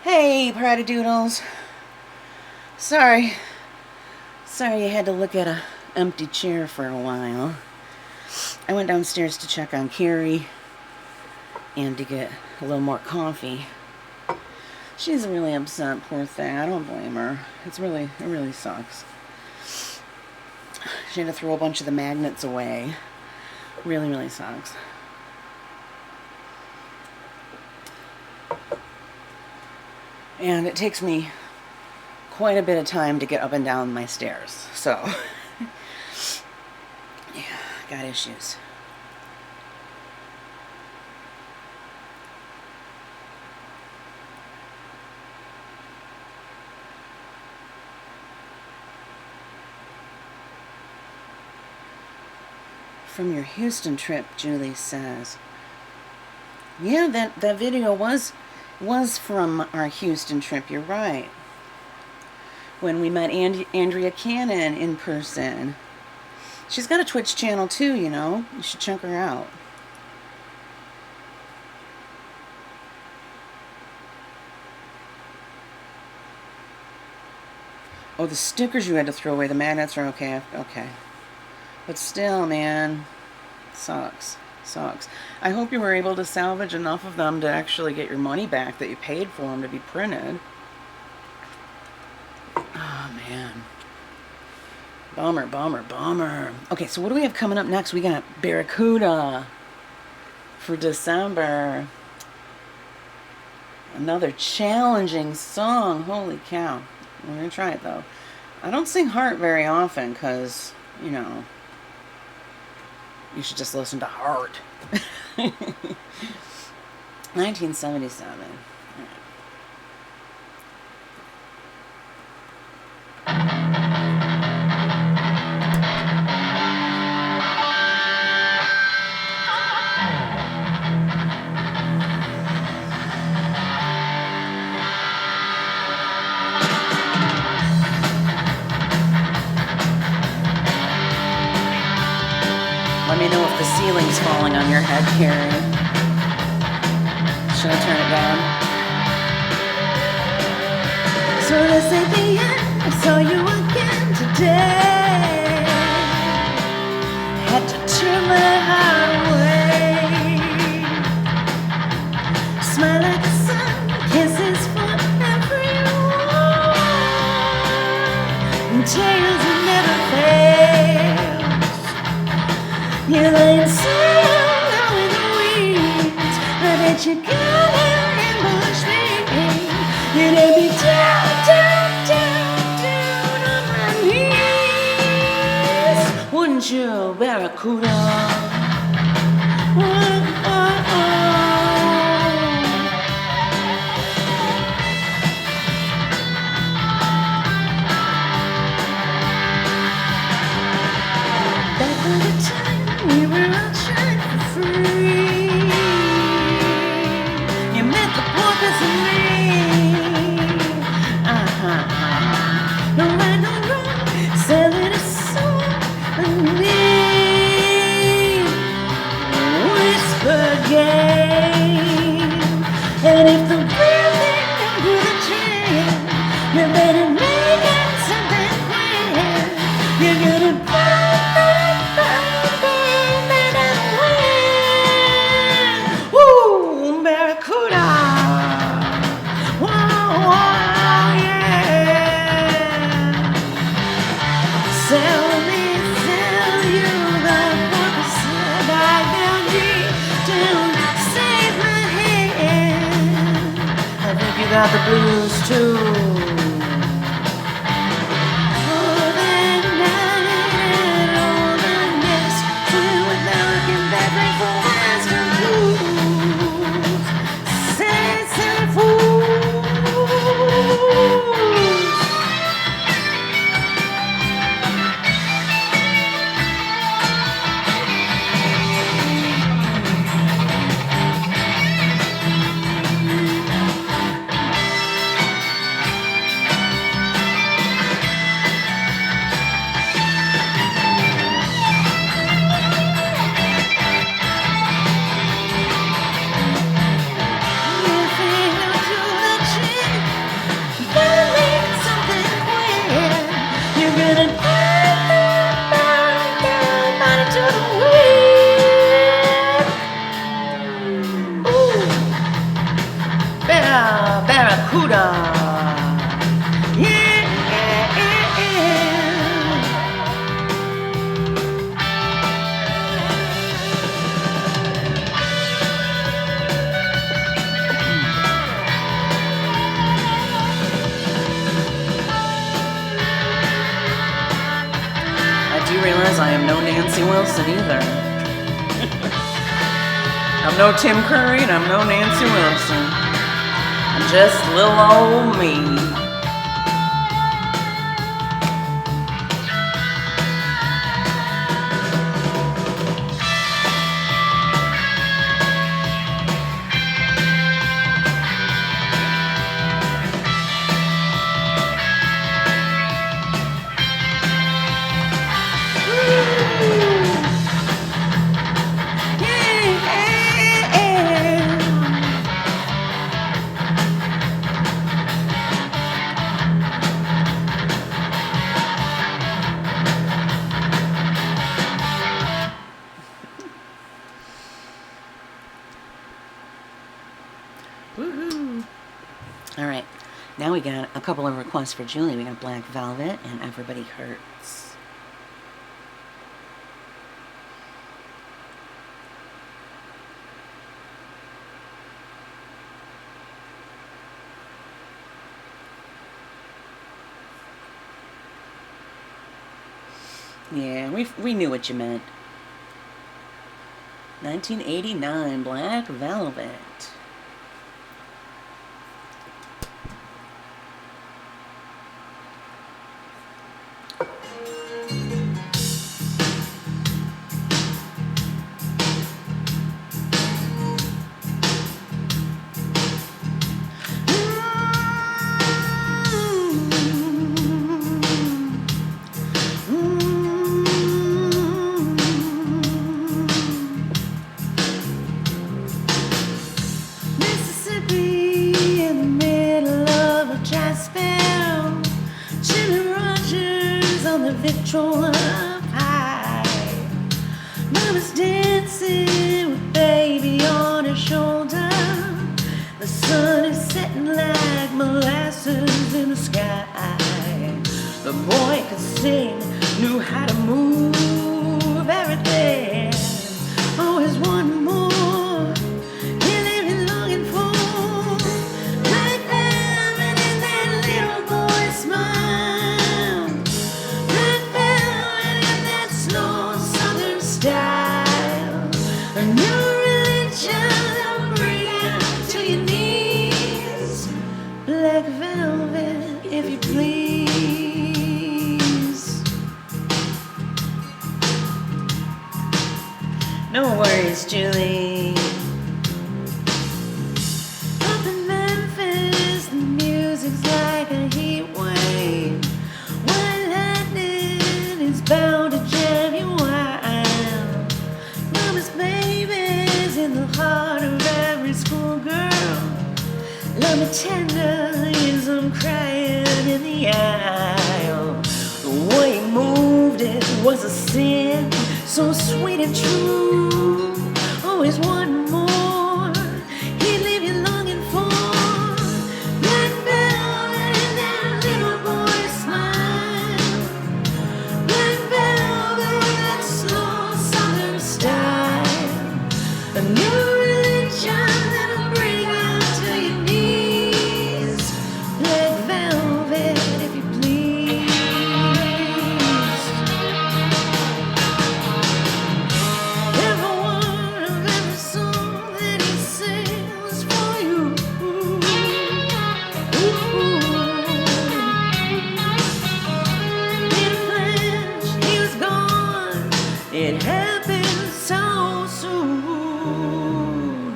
Hey, Prada Doodles. Sorry you had to look at a empty chair for a while. I went downstairs to check on Carrie and to get a little more coffee. She's really upset, poor thing. I don't blame her. It really sucks. She had to throw a bunch of the magnets away. Really, really sucks. And it takes me quite a bit of time to get up and down my stairs. So, yeah, got issues. From your Houston trip, Julie says. Yeah, that video was from our Houston trip. You're right. When we met Andrea Cannon in person. She's got a Twitch channel too, you know. You should check her out. Oh, the stickers you had to throw away. The magnets are okay. Okay. But still, man, sucks. Sucks. I hope you were able to salvage enough of them to actually get your money back that you paid for them to be printed. Oh, man. Bummer, bummer, bummer. Okay, so what do we have coming up next? We got Barracuda for December. Another challenging song. Holy cow. We're going to try it, though. I don't sing Heart very often because, you know, you should just listen to Heart. 1977. All right. Let me know if the ceiling's falling on your head, Carrie. Should I turn it down? So this ain't the end. I saw you again today. Had to turn my heart away. Smile like the sun, kisses for everyone. And tales will never fail. You're lying so low in the weeds. I bet you gotta ambush me. You let me down, down, down, down on my knees. Wouldn't you, Barracuda? Oh, oh, oh. Back to the time we were all trying for free. You met the porpoise and me. No right, no wrong, selling a soul and me. Whisper game. And if the real thing can do the trick, you better make it something quick. You're gonna burn, burn, burn, burn, burn, and win. Woo, Barracuda. Wow, wow, yeah. Sell you the purpose that I found deep down. Save my hand. I think you got the blues too. All that night and all the next, swim without looking back, like for Western blues. Silly fools. Barracuda. Yeah. Wilson either. I'm no Tim Curry and I'm no Nancy Wilson. I'm just little old me. Woohoo! All right, now we got a couple of requests for Julie. We got Black Velvet and Everybody Hurts. Yeah, we knew what you meant. 1989, Black Velvet. Mississippi in the middle of a dry spell. Jimmy Rogers on the Victrola pie. Mama's dancing with baby on her shoulder. The sun is setting like molasses in the sky. The boy could sing, knew how to move everything. Always one more. Black velvet, if you please. No worries, Julie. Up in Memphis, the music's like a heat wave. White lightning is bound to jam you wild. Mama's baby's in the heart of every schoolgirl. Love me tender as I'm crying in the aisle. The way he moved it was a sin, so sweet and true. Always one more, he'd leave you longing for. Black velvet and that little boy's smile. Black velvet with that slow southern style. A new religion that'll bring you to your knees. Black velvet, if you please. Every word of every song that he sang was for you. In a flash, he was gone. It happened so soon.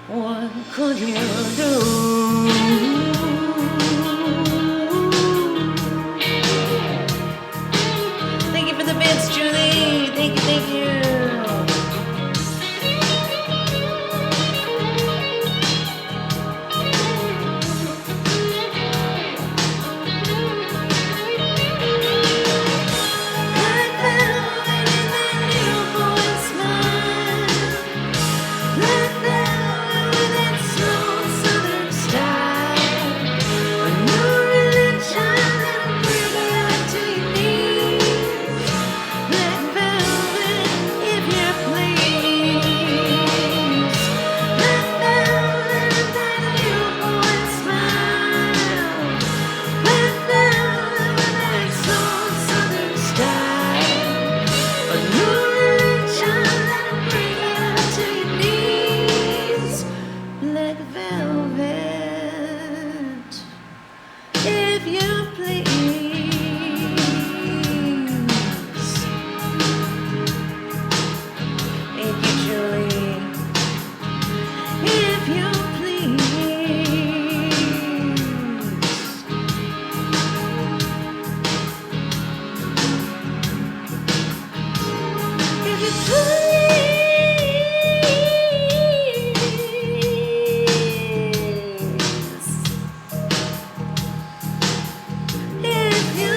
What could you do? Thank you for the bits, Julie. Thank you, thank you. Black velvet and that little boy's smile. Black velvet with that slow southern style. A new religion that'll bring you to your knees. Black velvet, If you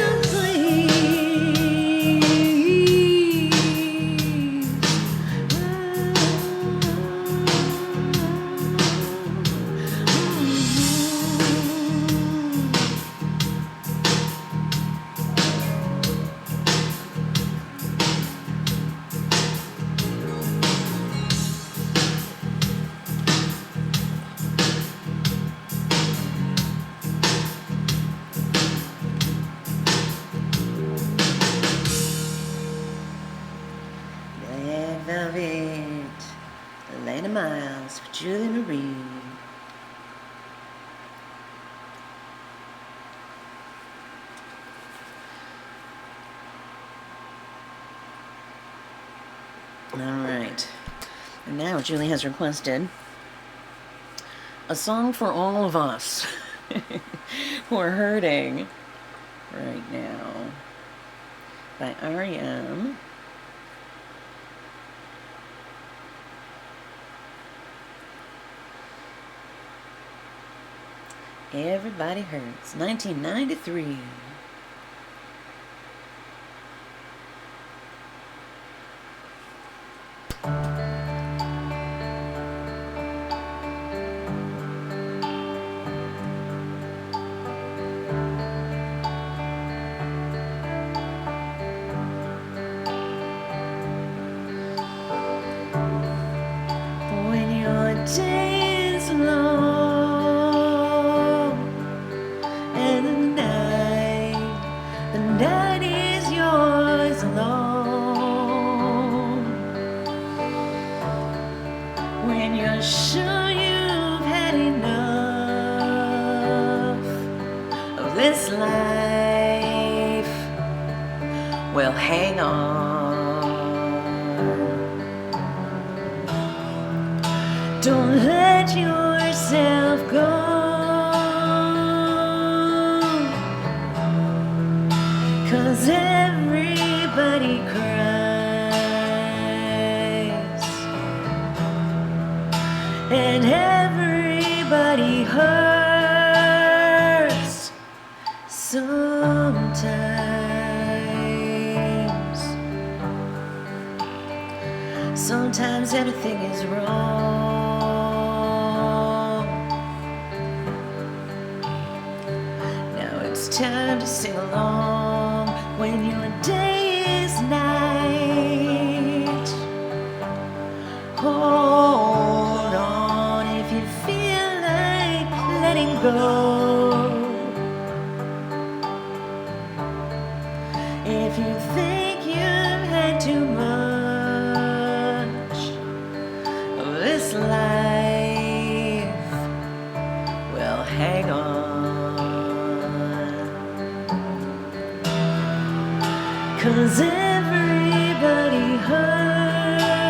Velvet, Elena Miles for Julie Marie. All right. And now Julie has requested a song for all of us who are hurting right now by R.E.M. Everybody Hurts, 1993. When your day is long and the night is yours alone. When you're sure you've had enough of this life, well, hang on. Don't let yourself go, 'cause everybody cries and everybody hurts sometimes. Sometimes everything is wrong. It's time to sing along when your day is night. Hold on if you feel like letting go. If you think you've had too much of this life, well, hang on. 'Cause everybody hurts.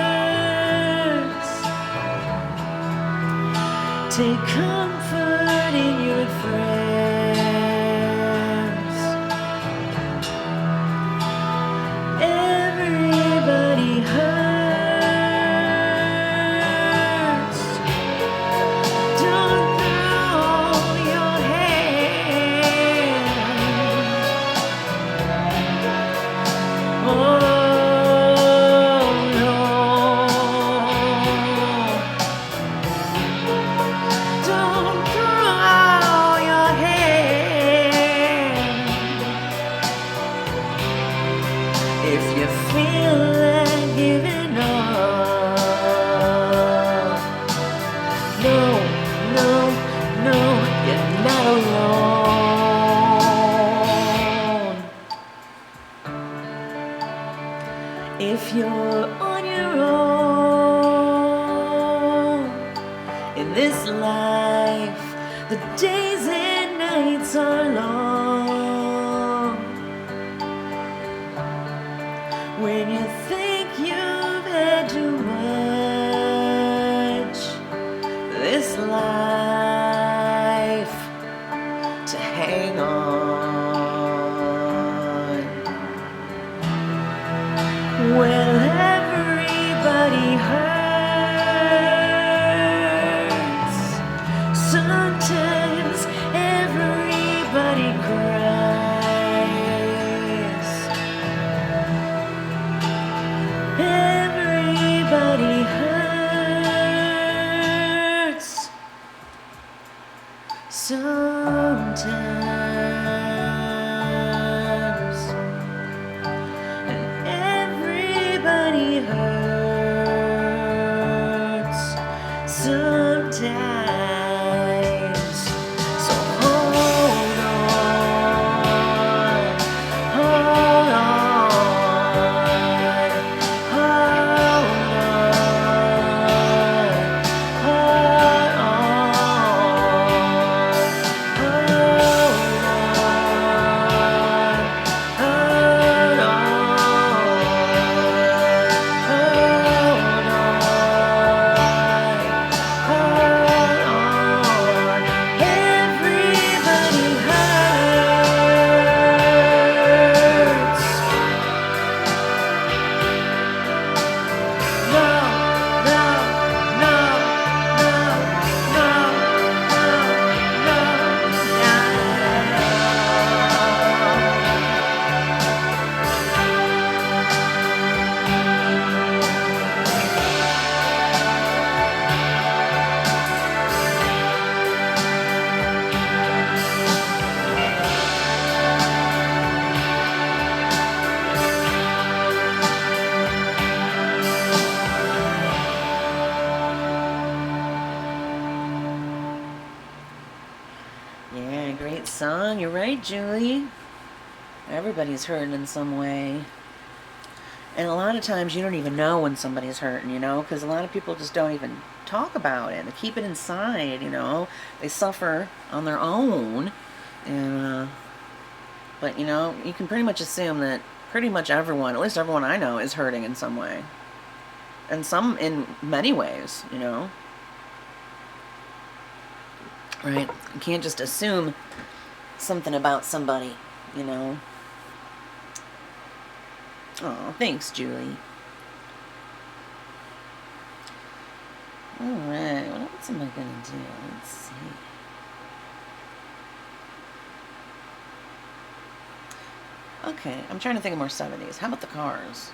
Take comfort in your friends. Everybody hurts. Don't throw your hand. Oh no. Don't throw your hand. If you feel like giving up, no, no, no, you're not alone. If you're on your own in this life, the days and nights are long. When you think you've had too much, this life to hang on. Well, every hurts. Sometimes everybody cries. Everybody hurts. Sometimes. And everybody hurts. Sometimes. So hold on. Hold on. Hold on. Hold Everybody hurts. No, no, no, no, no, no, no, Yeah, great song. You're right, Julie. Everybody's hurting in some way. And a lot of times you don't even know when somebody's hurting, you know, because a lot of people just don't even talk about it. They keep it inside, you know. They suffer on their own. And, but, you know, you can pretty much assume that pretty much everyone, at least everyone I know, is hurting in some way. And some in many ways, you know. Right? You can't just assume something about somebody, you know. Oh, thanks, Julie. Alright, what else am I gonna do? Let's see. Okay, I'm trying to think of more 70s. How about the Cars?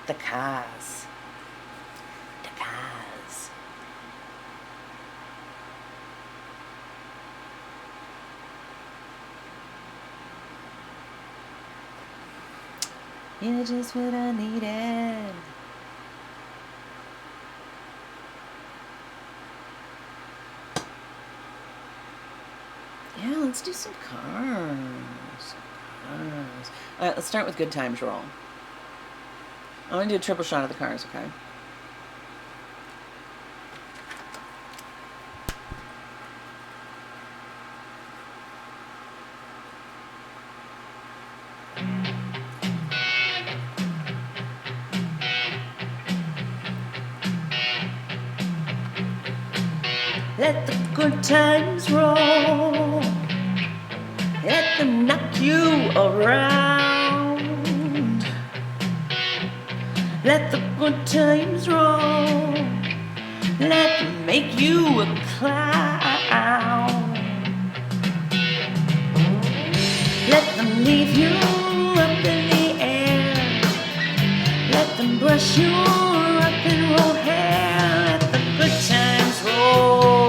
The Cars. The Cars. You're just what I needed. Yeah, let's do some Cars. Cars. Alright, let's start with Good Times Roll. I want to do a triple shot of the Cars, okay? Let the good times roll. Let them knock you around. Let the good times roll. Let them make you a clown. Let them leave you up in the air. Let them brush your rock and roll hair. Let the good times roll.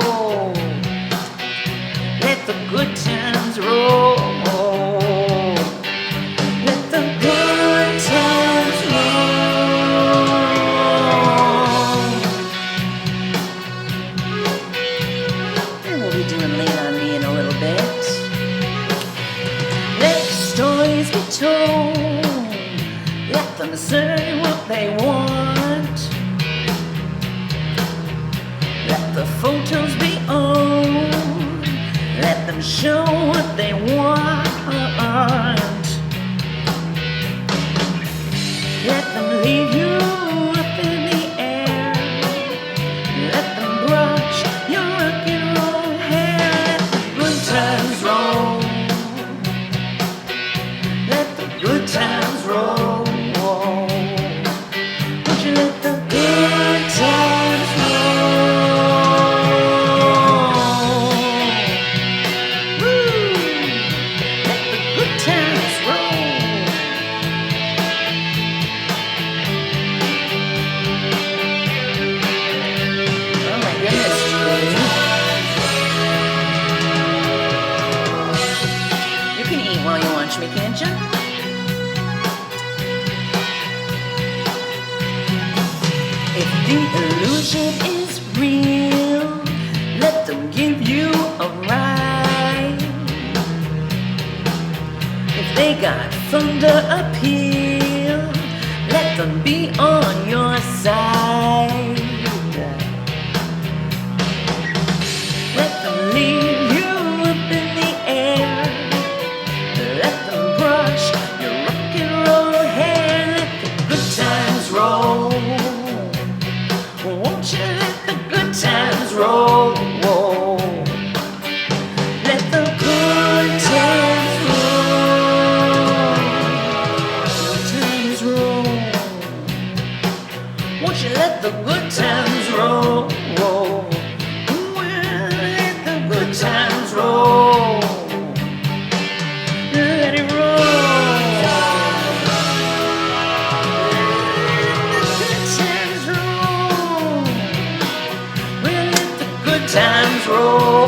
Let the good times roll. Let the good times roll. And we'll be doing Lean on Me in a little bit. Let the stories be told. Let them say what they want. Let the photos be owned. Let them show what they want. Let them leave you up in the air. Let them brush your rock and roll hair. Let the good times roll. Let the good times roll. Won't you let the good If the illusion is real, let them give you a ride. If they got thunder appeal, let them be on your side. Let them leave you up in the air. Let them brush your rock and roll hair. Let the good times roll. Won't you let the good times roll? Let the good times roll. Good times roll. Won't you let the good times roll? Let the good times roll. Let it roll. Let the good times roll. Well, let the good times roll.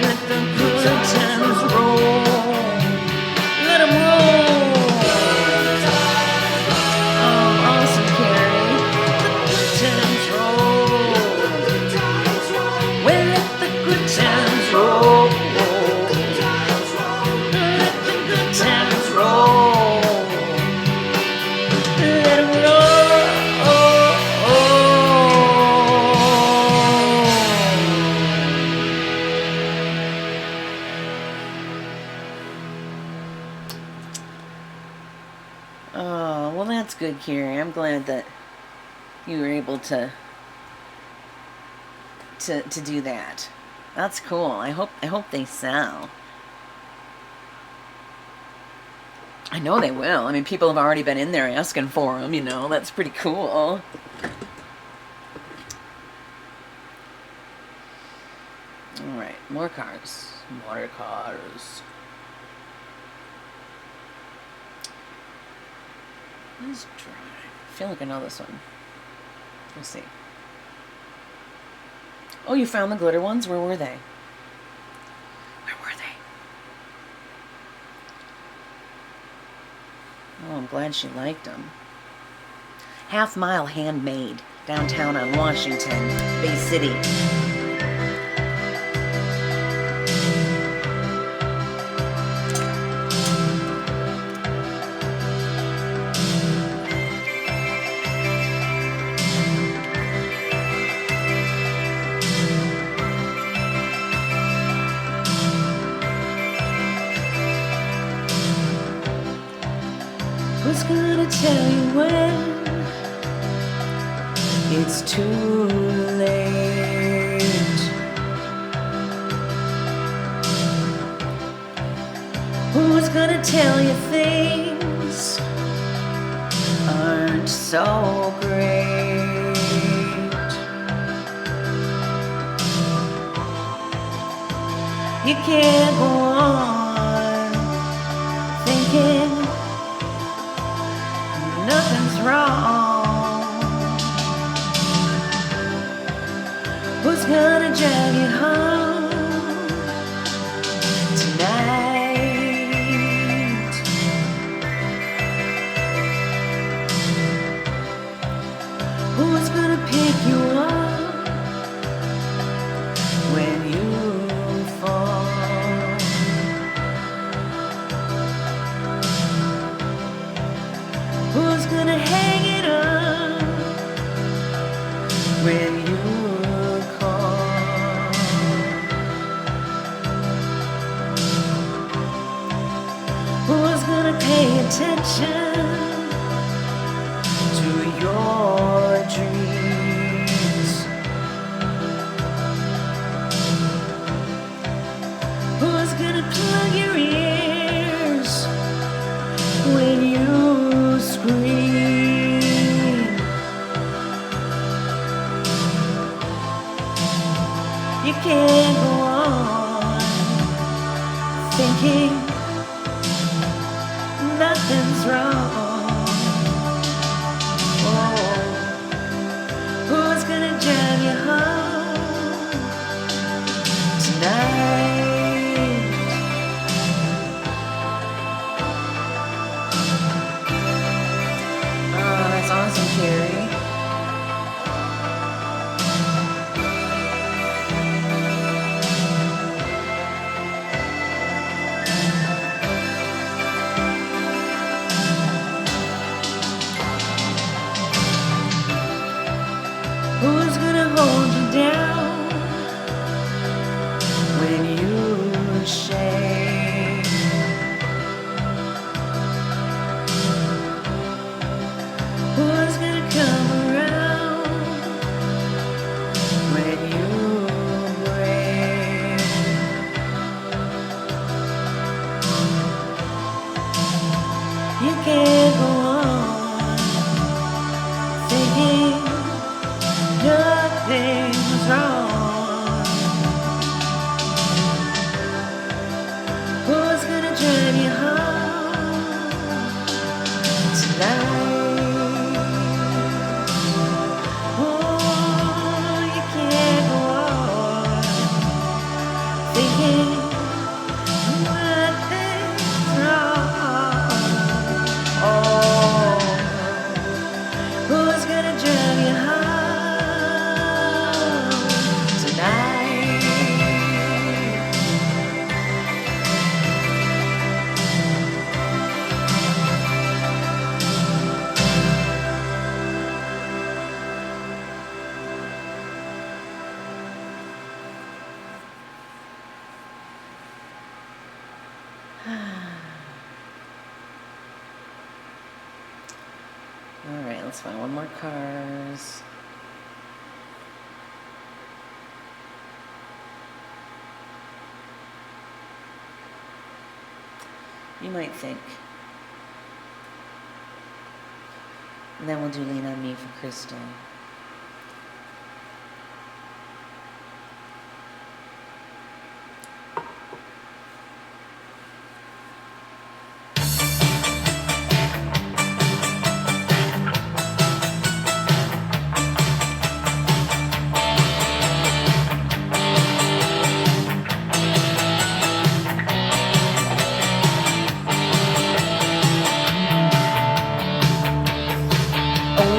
Let the good times roll. Let 'em roll. Oh, awesome, Carrie. The good times roll. Well, let the good times roll. Let the good times roll. Let 'em roll. Oh, well, that's good, Carrie. I'm glad that you were able to do that. That's cool. I hope they sell. I know they will. I mean, people have already been in there asking for them, you know. That's pretty cool. All right, more cars. More cars. Let's try. I feel like I know this one. Let's see. Oh, you found the glitter ones? Where were they? Where were they? Oh, I'm glad she liked them. Half Mile Handmade, downtown on Washington, Bay City. Who's gonna tell you when it's too late? Who's gonna tell you things aren't so great? You can't go on thinking nothing's wrong. Who's gonna drive you home tonight? Who's gonna pick you up when you fall? Who's gonna hang it up when you call? Who's gonna pay attention to your dreams? Who's gonna plug your ears when you scream? You can't go on thinking nothing's wrong. Oh, who's gonna drive you home tonight? Oh, that's awesome. Who's gonna come around when you break? You can't go on thinking nothing's wrong. Who's gonna drive you home tonight? Oh, you can't go on thinking nothing's wrong. Oh, who's gonna drive you home tonight? All right, let's find one more cars. You might think. And then we'll do Lean on Me for Crystal.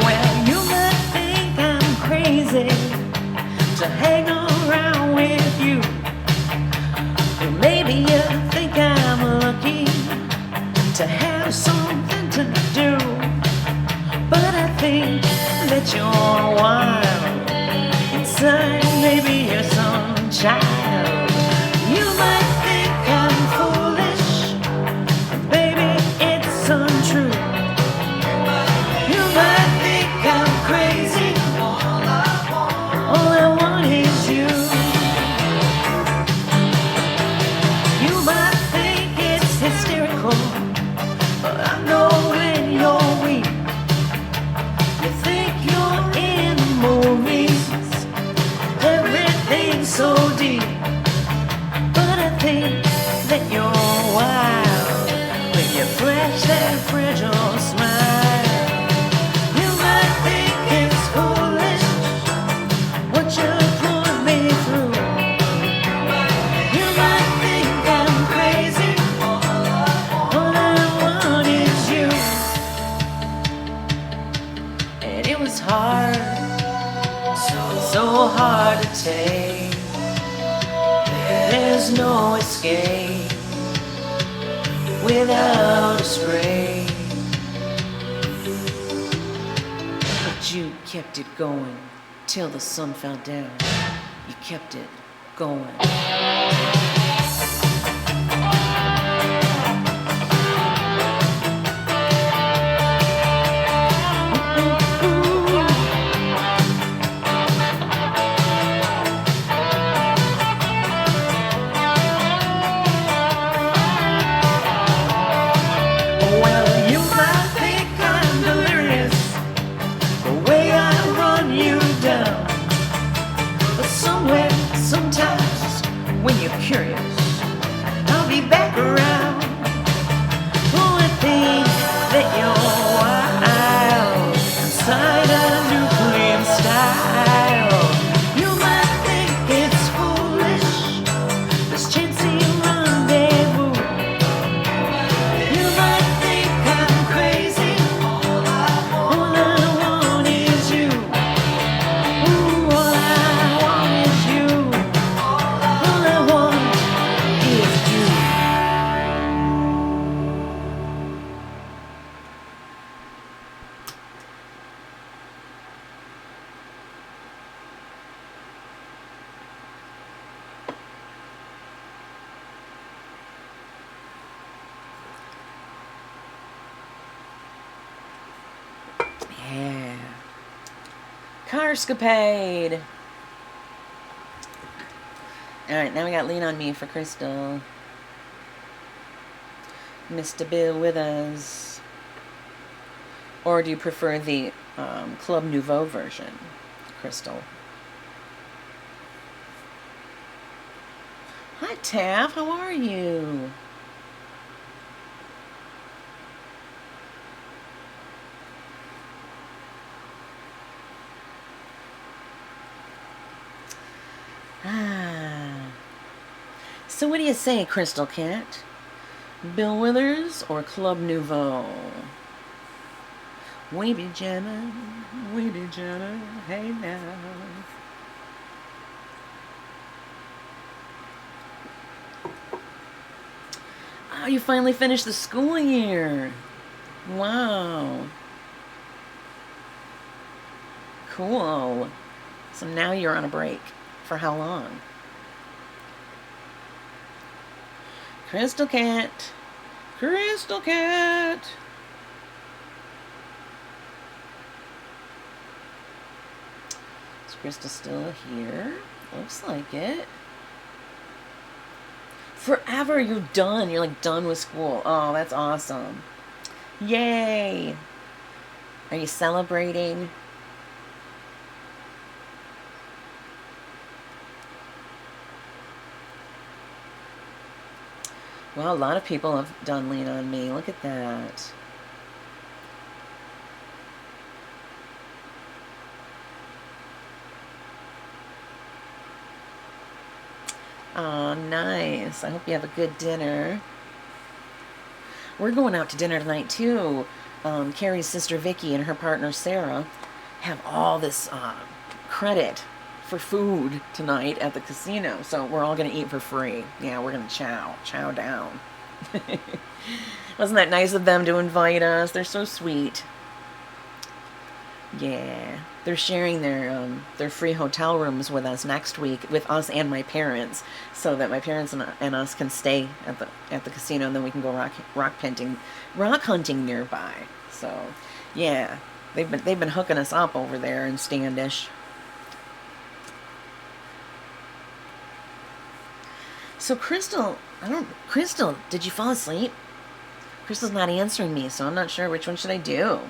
Well, you might think I'm crazy to hang around with you. Or maybe you think I'm lucky to have something to do. But I think that you're wild inside. Maybe you're some child. You might think I'm foolish, but baby, it's untrue. You might think I'm crazy. All I want is you. You might think it's hysterical, but I know when you're weak. You think you're in movies, everything's so deep. But I think that you're wild when you flash that fragile smile. You might think it's foolish what you put me through. You might think I'm crazy. All I want is you. And it was hard, so hard to take. There's no escape without a spray. But you kept it going till the sun fell down. You kept it going. Well, you might think I'm delirious the way I run you down. But somewhere, sometimes, when you're curious, I'll be back around. Oh, I think that you're wild inside a nuclear style. You might think it's foolish, this chancy rendezvous. You might think I'm crazy. All I want is you. Ooh, all I want is you. All I want is you. Carscapade. Alright, now we got Lean on Me for Crystal. Mr. Bill Withers. Or do you prefer the Club Nouveau version, Crystal? Hi, Taff. How are you? So what do you say, Crystal Cat? Bill Withers or Club Nouveau? Weedy Jenna, hey now. Oh, you finally finished the school year. Wow. Cool. So now you're on a break. For how long? Crystal Cat. Crystal Cat. Is Crystal still here? Looks like it. Forever, you're done. You're like done with school. Oh, that's awesome. Yay. Are you celebrating? Well, a lot of people have done Lean on Me. Look at that. Oh, nice. I hope you have a good dinner. We're going out to dinner tonight, too. Carrie's sister Vicky and her partner Sarah have all this credit for food tonight at the casino. So we're all going to eat for free. Yeah, we're going to chow down. Wasn't that nice of them to invite us? They're so sweet. Yeah, they're sharing their free hotel rooms with us next week, with us and my parents, so that my parents and us can stay at the casino, and then we can go rock hunting nearby. So, yeah, they've been hooking us up over there in Standish. So Crystal, did you fall asleep? Crystal's not answering me, so I'm not sure which one should I do.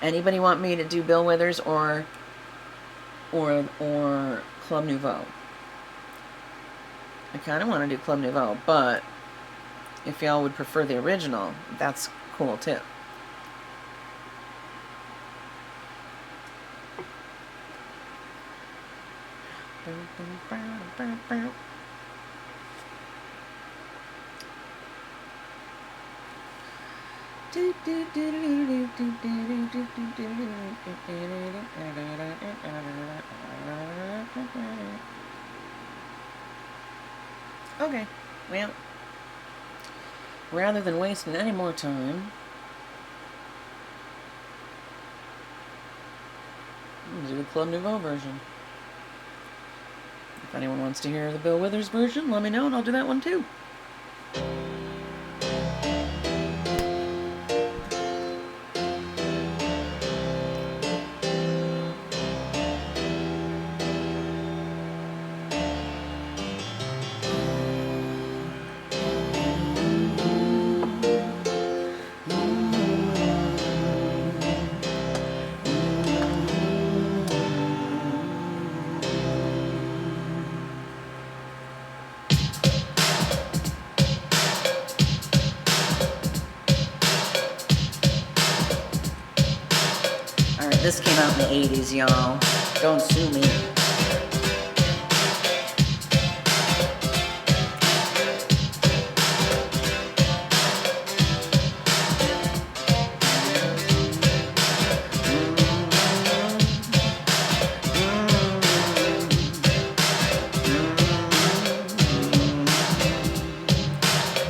Anybody want me to do Bill Withers or Club Nouveau? I kind of want to do Club Nouveau, but if y'all would prefer the original, that's cool too. Okay, well, rather than wasting any more time, I'll do the Club Nouveau version. If anyone wants to hear the Bill Withers version, let me know and I'll do that one too. This came out in the 80s, y'all. Don't sue me.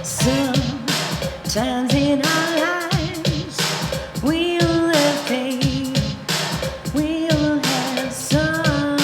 Sometimes in our lives, we'll have pain. We'll have sorrow.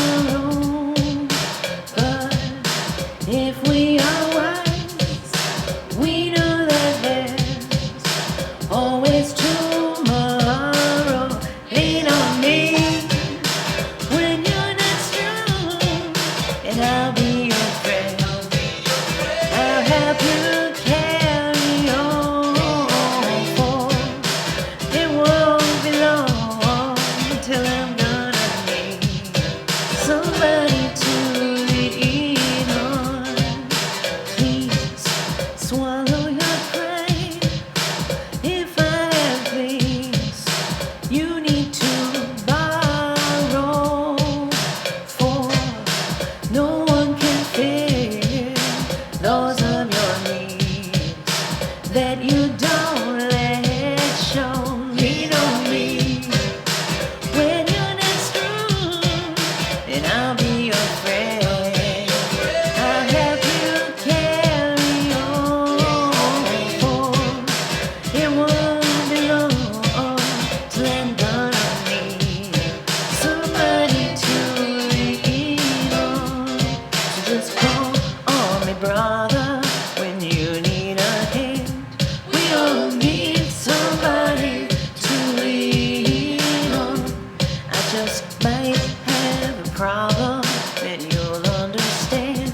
just might have a problem that you'll understand.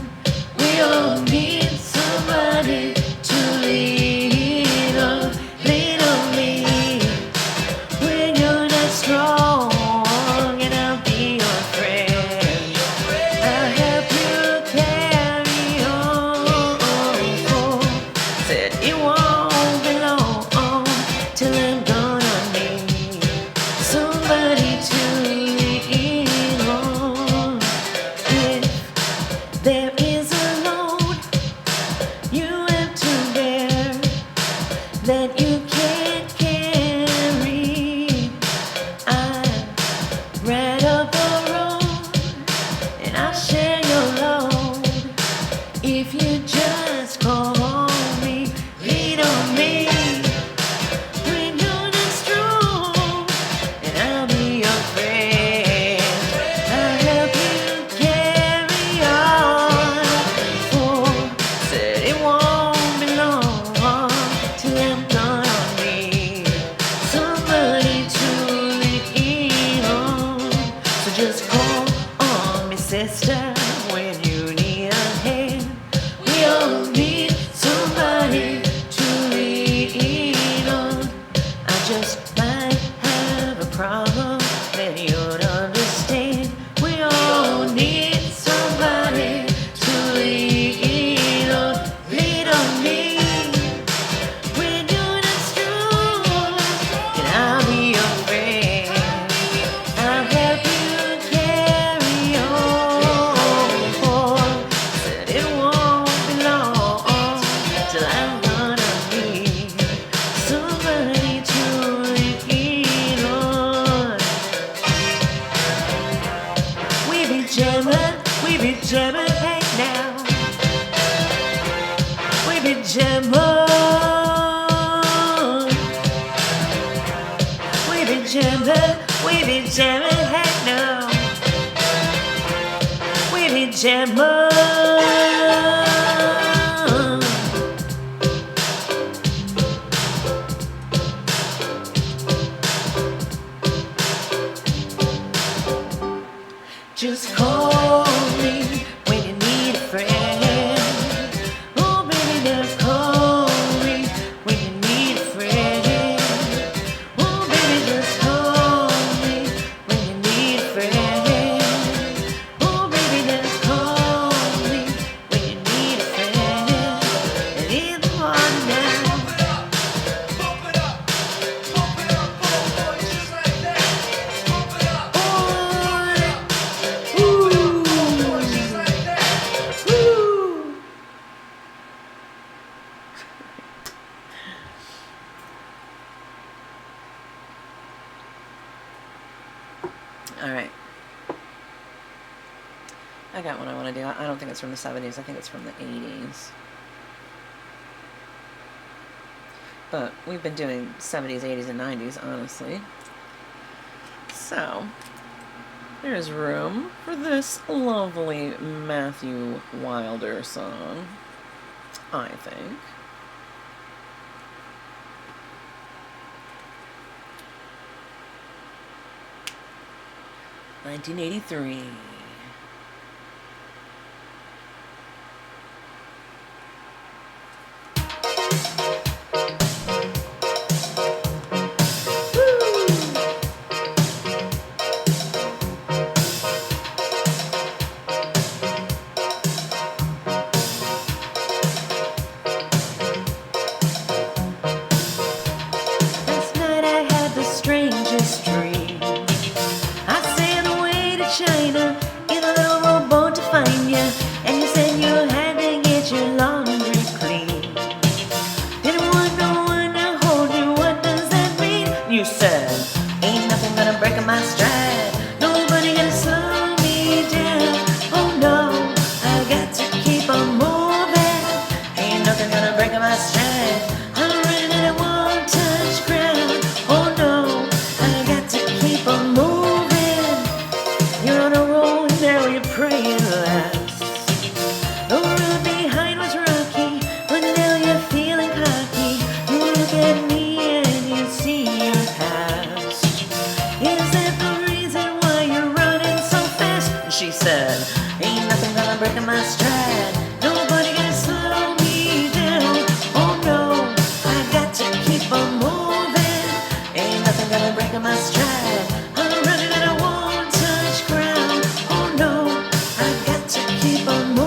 We all need somebody to lean on me. When you're not strong, and I'll be your friend. I'll help you carry on. Said it won't be long till I'm gonna need somebody to lean on. If there is a load you have to bear that you can't carry, I'm right up the road and I'll share your load. If you just call me, lean on me. When you're not strong, and I'll be your friend. I'll help you carry on. For said it won't be long till I'm gonna need somebody to lean on. So just call on me, sister, when you need a hand. We all need somebody to lean on. I just might have a problem that you'd understand. We all need somebody to lean on. Lean on me when you're not strong, and I'll be your friend. I'll help you carry on. Said it won't be long till I'm gonna need somebody to lean on. We be jamming, hey now. We be jamming, we be jamming, hey now. We be jamming. Just call me when you need a friend. Oh, baby, just call me when you need a friend. Oh, baby, just call me when you need a friend. Oh, baby, just call me when you need a friend. And in the morning now, Pump it up, pump it up, boys, just like that. Pump it up, boys, just like that. woo! All right. I got one I want to do. I don't think it's from the 70s. I think it's from the 80s. But we've been doing 70s, 80s, and 90s, honestly. So, there's room for this lovely Matthew Wilder song, I think. $1983. Last night I had the strangest dream. I sailed away to China she said, ain't nothing gonna break my stride. Nobody can slow me down. Oh no, I got to keep on moving. Ain't nothing gonna break my stride. I'm running and I won't touch ground. Oh no, I got to keep on moving.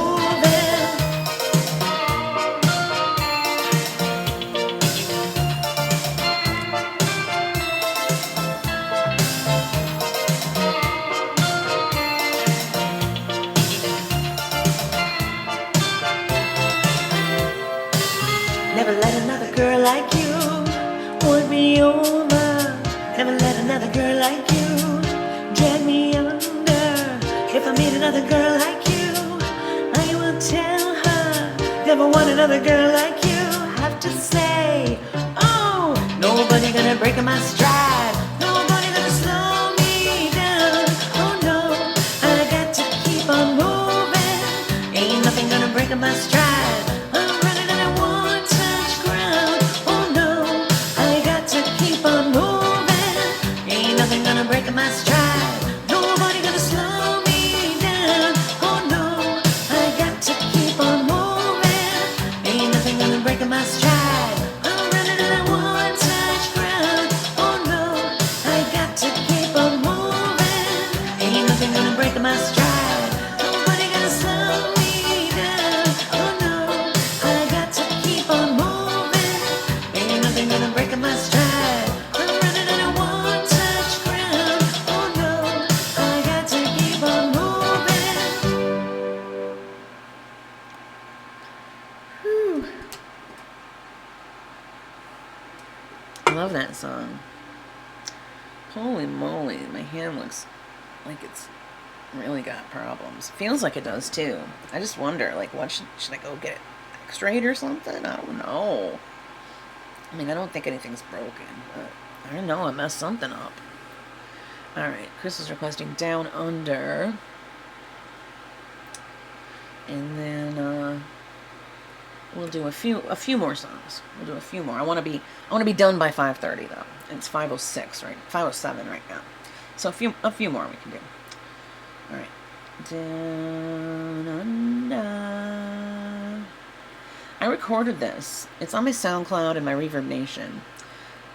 Never let another girl like you win me over. Never let another girl like you drag me under. If I meet another girl like you, I will tell her. Never want another girl like you. Have to say, oh, nobody gonna break my stride. Nobody gonna slow me down. Oh no, I got to keep on moving. Ain't nothing gonna break my stride. I'm running and I won't touch ground. Oh no, I got to keep on moving. Ain't nothing gonna break my stride. Nobody gonna slow me down. Oh no, I got to keep on moving. Ain't nothing gonna break my stride. I'm running and I won't touch ground. Oh no, I got to keep on moving. Ain't nothing gonna break my stride. Nobody gonna slow me down. Oh no, I got to keep on moving. Ain't nothing gonna break my stride. I'm running and I won't touch ground. Oh no, I got to keep on moving. Whew. I love that song. Holy moly, my hand looks like it's really got problems. Feels like it does too. I just wonder, like, what should I go get it x-rayed or something? I don't know. I mean, I don't think anything's broken, but I don't know, I messed something up. Alright, Chris is requesting Down Under. And then we'll do a few more songs. We'll do a few more. I want to be done by 5:30 though. It's 5:06, right? 5:07 right now. So a few more we can do. All right. Down Under. I recorded this. It's on my SoundCloud and my Reverb Nation.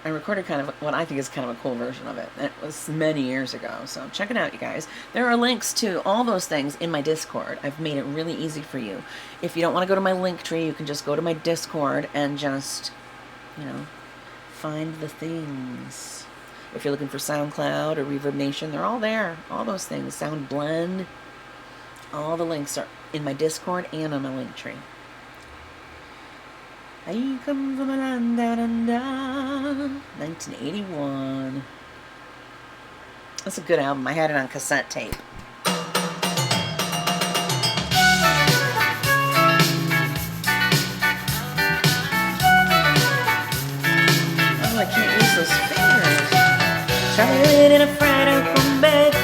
I recorded kind of what I think is kind of a cool version of it. It was many years ago, so check it out, you guys. There are links to all those things in my Discord. I've made it really easy for you. If you don't want to go to my Linktree, you can just go to my Discord and just, you know, find the things. If you're looking for SoundCloud or Reverb Nation, they're all there. All those things. Sound Blend. All the links are in my Discord and on my Linktree. I come from a land down under, 1981. That's a good album. I had it on cassette tape. Oh, I can't use those fingers. Tried in a fried open bed.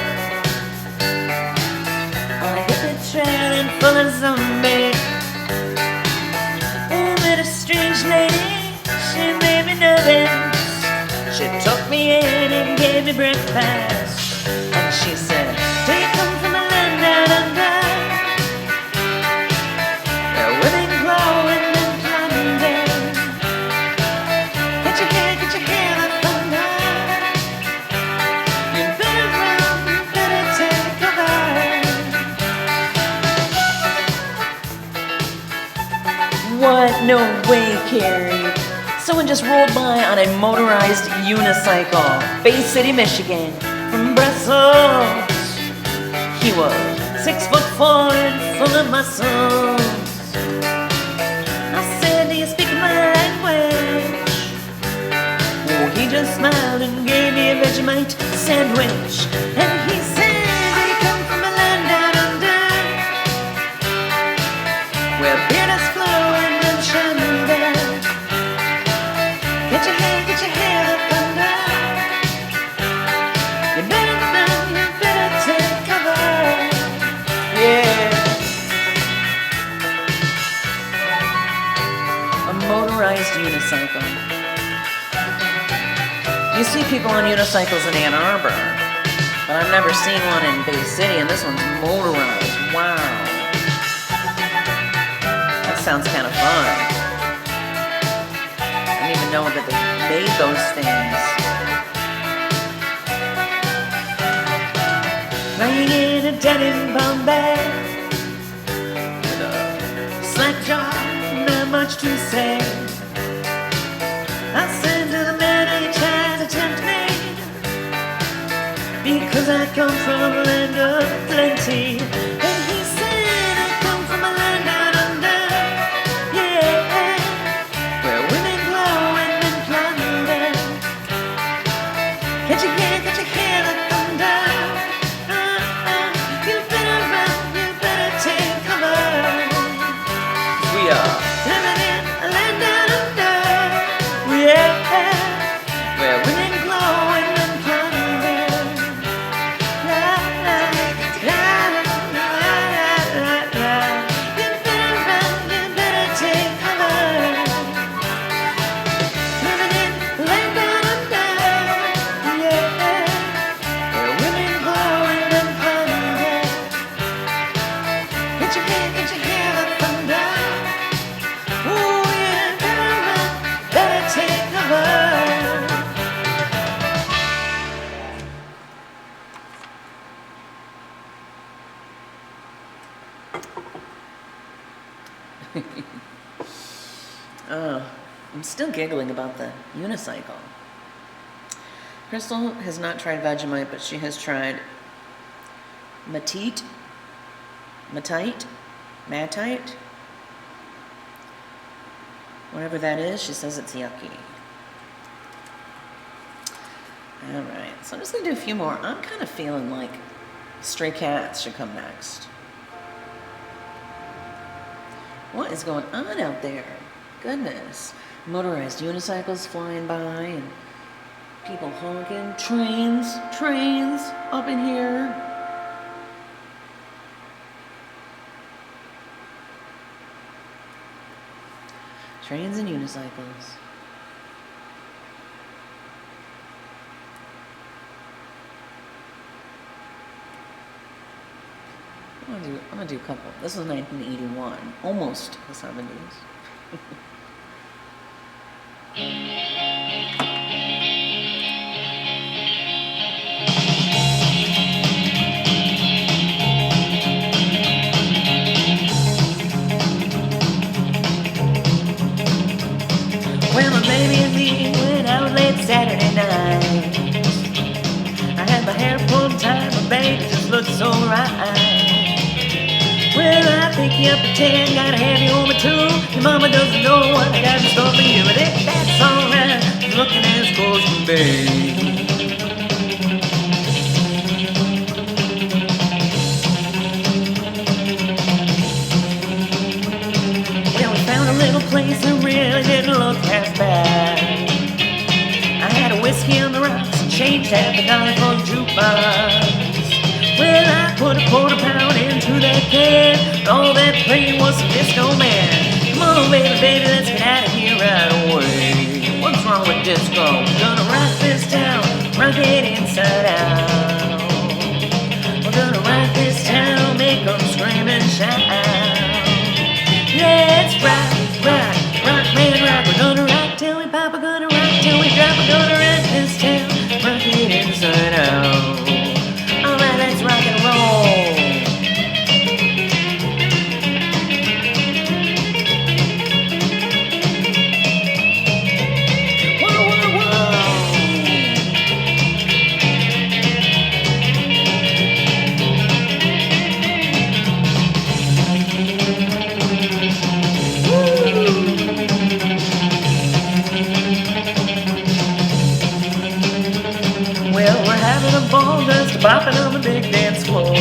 On a hippie trail and full of zombies. A strange lady, she made me nervous. She took me in and gave me breakfast. And she said, do you come from a land down under? Where women growing and plunder. Get your hair up thunder. You better run, you better take cover. What? No way, Carrie. Someone just rolled by on a motorized unicycle. Bay City, Michigan, from Brussels. He was 6'4" and full of muscles. I said, do you speak my language? Oh, he just smiled and gave me a Vegemite sandwich. And he said, do you come from a land down under? Where beer does flow and moonshine there. Get your hair up under. You better run, you better take cover. Yeah. A motorized unicycle. You see people on unicycles in Ann Arbor. But I've never seen one in Bay City, and this one's motorized. Wow. That sounds kind of fun. I didn't even know that they made those things. Lying in a den in Bombay, with a slack jaw, not much to say. I said to the man he tried to tempt me, because I come from a land of plenty. And he said I come from a land down under, yeah, where women glow and men plunder. Can't you hear the thunder? You better run, you better take cover. We are living in a land down under, yeah, where women glow and men plunder. La, la, la, la, la, la, la. You better run, you better take cover. Living in a land down under, yeah, where women glow and men plunder. Can't you hear the thunder? Oh yeah, better run, better take cover. Oh, I'm still giggling about the unicycle. Crystal has not tried Vegemite, but she has tried Matite, whatever that is. She says it's yucky. All right, so I'm just gonna do a few more. I'm kind of feeling like Stray Cats should come next. What is going on out there? Goodness. Motorized unicycles flying by and people honking. Trains up in here. Trains and unicycles. I'm gonna do a couple. This is 1981, almost the 70s. Well, my baby and me went out late Saturday night. I had my hair pulled tight, my baby just looked so right. Well, I pick you up at 10, gotta have you home at 2. Your mama doesn't know what I got in store for you, but if that's alright, you're looking as cool as can be. Well, we found a little place that really didn't look half bad. I had a whiskey on the rocks and changed half a dollar for the jukebox. Well, I put a quarter-pound into that can, and all that played was some disco man. Come on, baby, let's get out of here right away. What's wrong with disco? We're gonna rock this town, rock it inside out. We're gonna rock this town, make them scream and shout. Let's rock, man, rock. We're gonna rock till we pop, we're gonna rock till we drop. We're gonna rock this town, rock it inside out. Alright, let's rock and roll. Whoa, whoa, whoa. Well, we're having a ball just bopping on the big dance floor.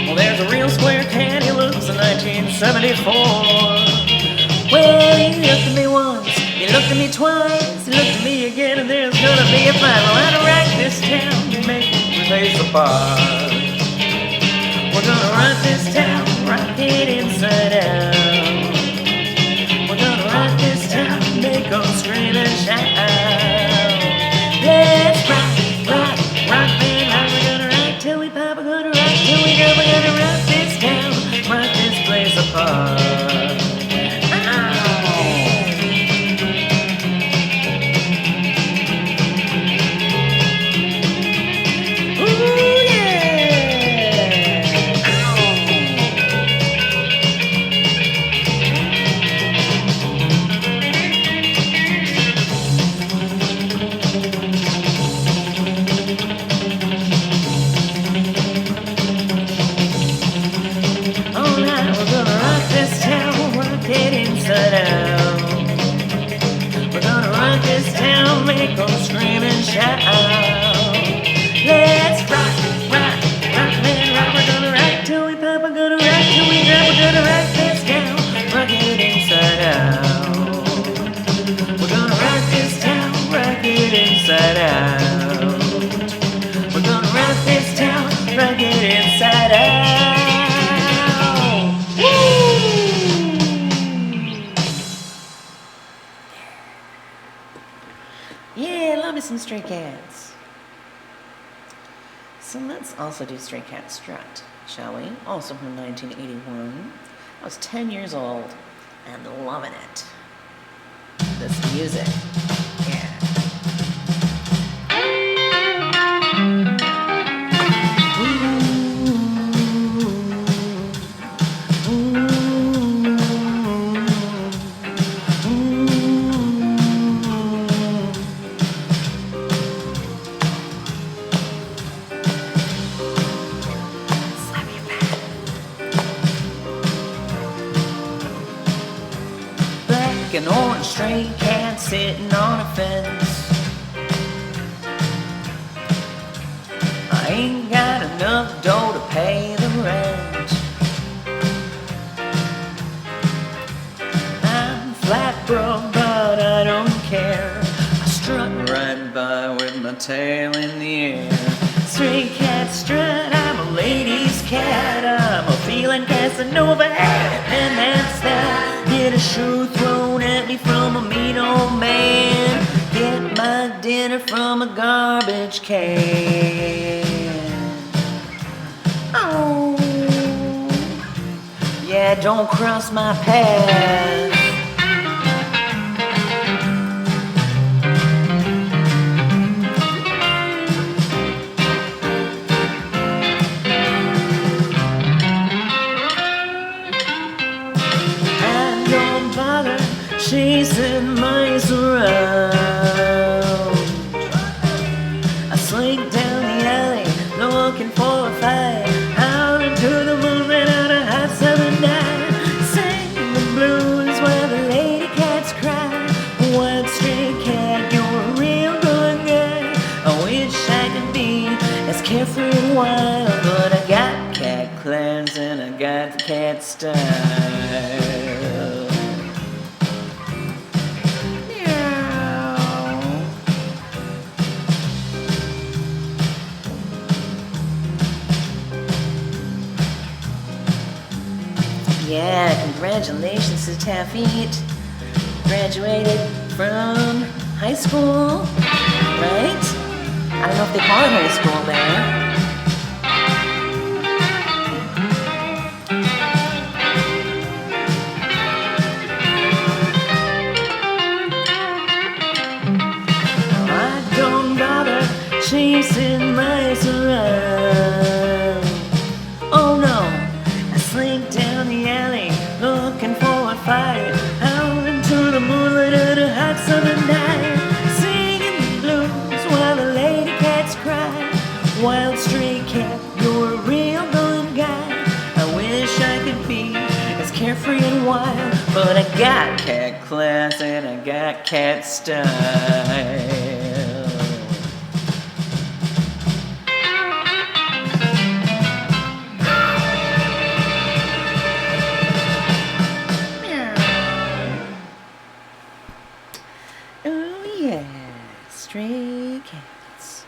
Well, there's a real square cat, he looks in 1974. Well, he looked at me once, he looked at me twice, he looked at me again, and there's gonna be a fight. Well, I don't rock this town, we make we face apart. We're gonna rock this town, rock it inside out. We're gonna rock this town, make them scream and shout. Let's rock, man. Stray Cats. So let's also do Stray Cat Strut, shall we? Also from 1981. I was 10 years old and loving it. This music. Yeah. Black and orange stray cat sitting on a fence. I ain't got enough dough to pay the rent. I'm flat broke, but I don't care. I strut right by with my tail in the air. Stray cat strut, I'm a lady's cat. I'm a feeling Casanova, and that's that. Get a shoe thrown at me from a mean old man. Get my dinner from a garbage can. Oh, yeah, don't cross my path. Chasing mice around. I slink down the alley looking for a fight. Out into the moonlight on a hot summer night. Sing the blues while the lady cats cry. Wild stray cat, you're a real good guy. I wish I could be as carefree and wild, but I got cat clans and I got the cat style. Yeah, congratulations to Taffet. Graduated from high school, right? I don't know if they call it high school there. I don't bother chasing mice around. Oh no, I slink down the alley looking for a fight. Out into the moonlight at a hot summer night. Singing the blues while the lady cats cry. Wild stray cat, you're a real good guy. I wish I could be as carefree and wild, but I got cat class and I got cat style. Stray cats.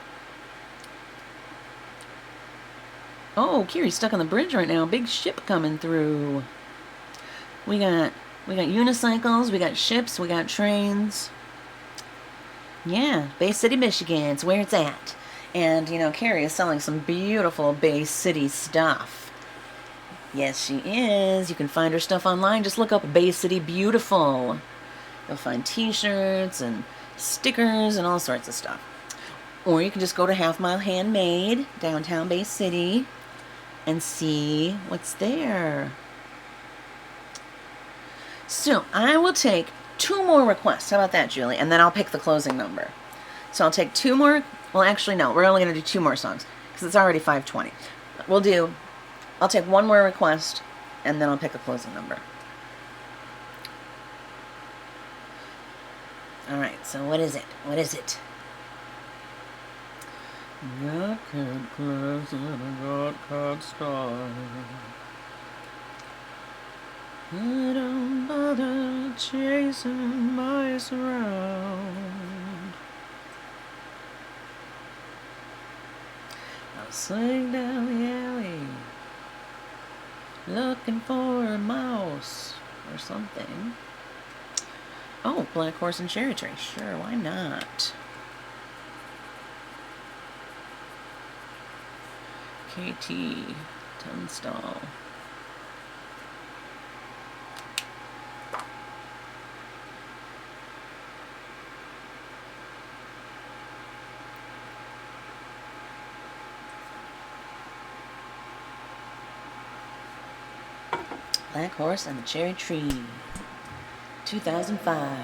Oh, Kiri's stuck on the bridge right now. Big ship coming through. We got unicycles, we got ships, we got trains. Yeah, Bay City, Michigan. It's where it's at. And, you know, Kiri is selling some beautiful Bay City stuff. Yes, she is. You can find her stuff online. Just look up Bay City Beautiful. You'll find t-shirts and stickers and all sorts of stuff. Or you can just go to Half Mile Handmade, downtown Bay City, and see what's there. So I will take 2 more requests. How about that, Julie? And then I'll pick the closing number. So I'll take 2 more. Well, actually, no. We're only going to do 2 more songs because it's already 5:20. I'll take 1 more request, and then I'll pick a closing number. All right, so what is it? What is it? Got cat class and I got cat style. I don't bother chasing mice around. I'll sling down the alley looking for a mouse or something. Oh, Black Horse and Cherry Tree. Sure, why not? KT Tunstall. Black Horse and the Cherry Tree, 2005.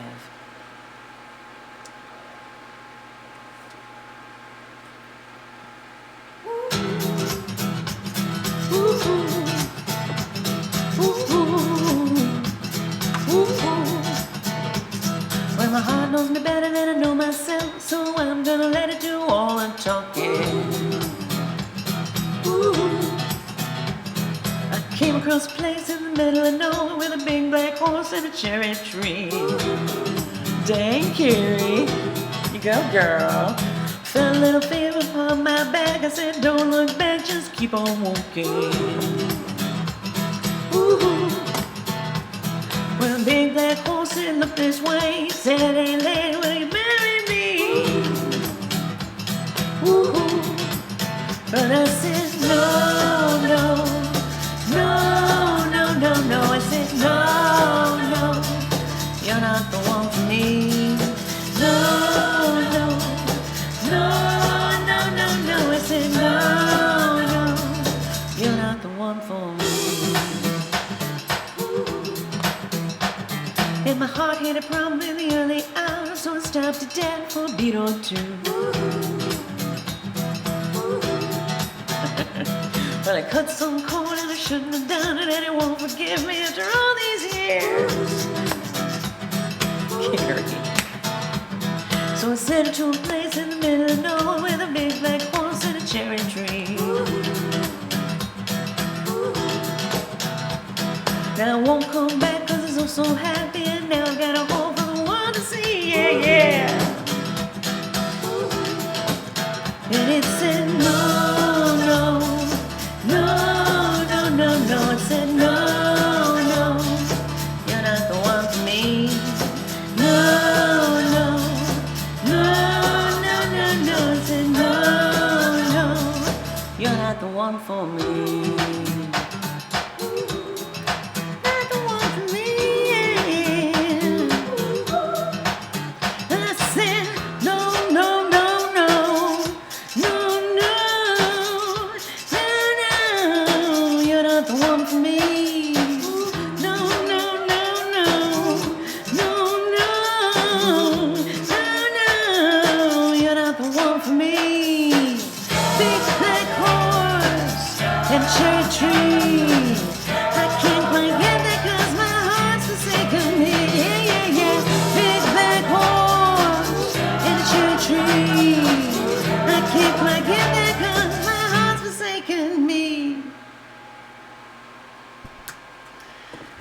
Well, my heart knows me better than I know myself, so I'm gonna let it do all the talking. I came across a place in the middle of nowhere with a big black horse and a cherry tree. Dang, Carrie, you go, girl. Felt a little fever upon my back. I said, don't look back, just keep on walking. Ooh. Well, a big black horse it looked this way. Said, hey, lady, will you marry me? Ooh. But I said, no, no, no, no, no, no. I said, no, no, you're not the one for me. No, no, no, no, no, no. I said, no, no, you're not the one for me. And my heart hit a problem in the early hours, so I stopped to dead for a beat or two. But I cut some cord and I shouldn't have done it, and it won't forgive me after all these years. Carrie. So I sent her to a place in the middle of nowhere with a big black horse and a cherry tree. Now I won't come back cause I'm so happy, and now I got a home for the world to see, yeah, yeah. And it said no, no, no, no, no, no. It said no, no, you're not the one for me. No, no, no, no, no, no. It said no, no, you're not the one for me. Not the one for me, yeah. And I said no, no, no, no, no, no, no, no, you're not the one for me. No, no, no, no, no, no, no, you're not the one for me. Big black horse and cherry tree. I can't quite get there cause my heart's forsaken me. Yeah, yeah, yeah. Big black horse and a cherry tree. I can't quite get there cause my heart's forsaken me.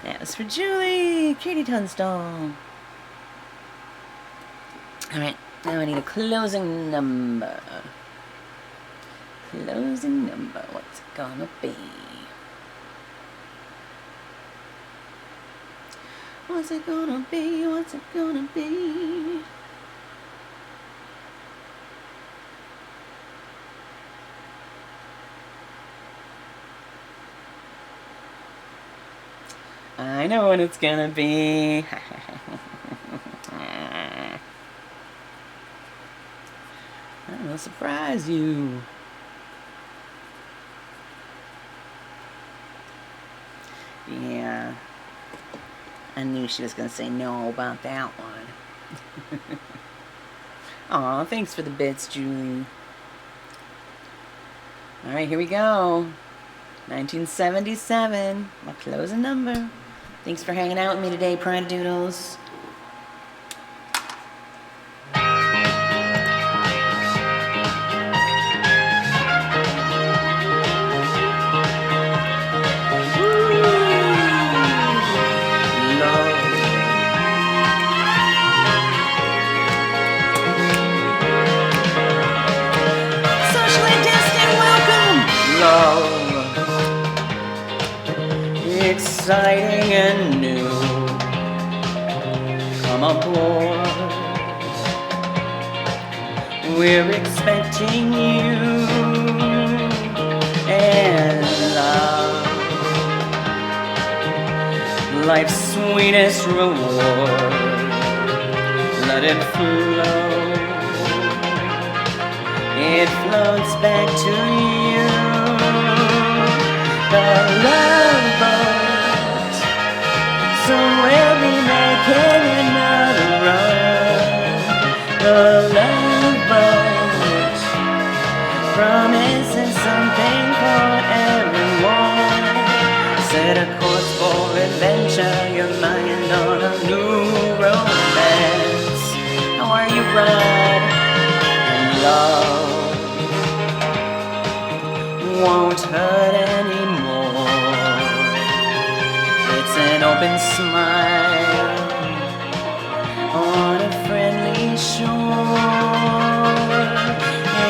That was for Julie, Katie Tunstall. Alright, now I need a closing number. Closing number, what's it gonna be? What's it gonna be? What's it gonna be? I know what it's gonna be. I will surprise you. Yeah. I knew she was going to say no about that one. Aw, thanks for the bits, Julie. Alright, here we go. 1977. My closing number. Thanks for hanging out with me today, Pride Doodles. Exciting and new. Come aboard. We're expecting you. life's sweetest reward. Let it flow. It floats back to you. The love boat. Soon we'll be making another run. The love boat promises something for everyone. Set a course for adventure, your mind on a new romance. How are you, Rod? And love won't hurt anymore. It's an open smile on a friendly shore.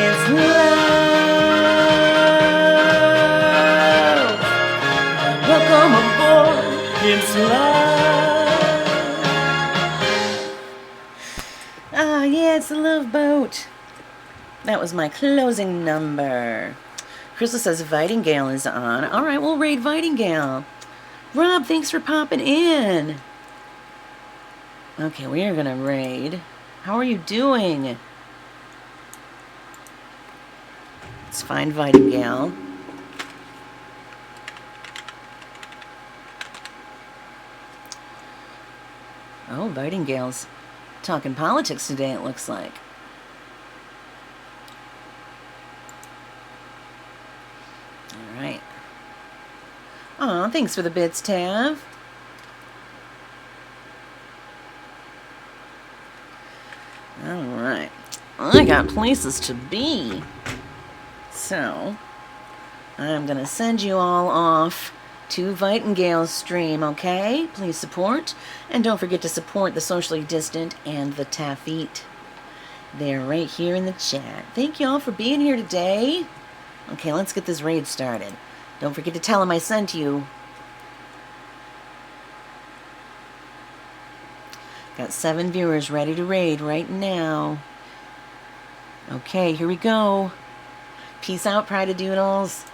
It's love. Welcome aboard. It's love. Ah, yeah, it's the Love Boat. That was my closing number. Crystal says Vitingale is on. All right, we'll raid Vitingale. Rob, thanks for popping in. Okay, we are gonna raid. How are you doing? Let's find Vitingale. Oh, Vitingale's talking politics today, it looks like. All right. Aw, thanks for the bits, Tav. All right. I got places to be. So, I'm going to send you all off to Vitingale's stream, okay? Please support. And don't forget to support the Socially Distant and the Taffeet. They're right here in the chat. Thank you all for being here today. Okay, let's get this raid started. Don't forget to tell them I sent you. Got 7 viewers ready to raid right now. Okay, here we go. Peace out, Pride of Doodles.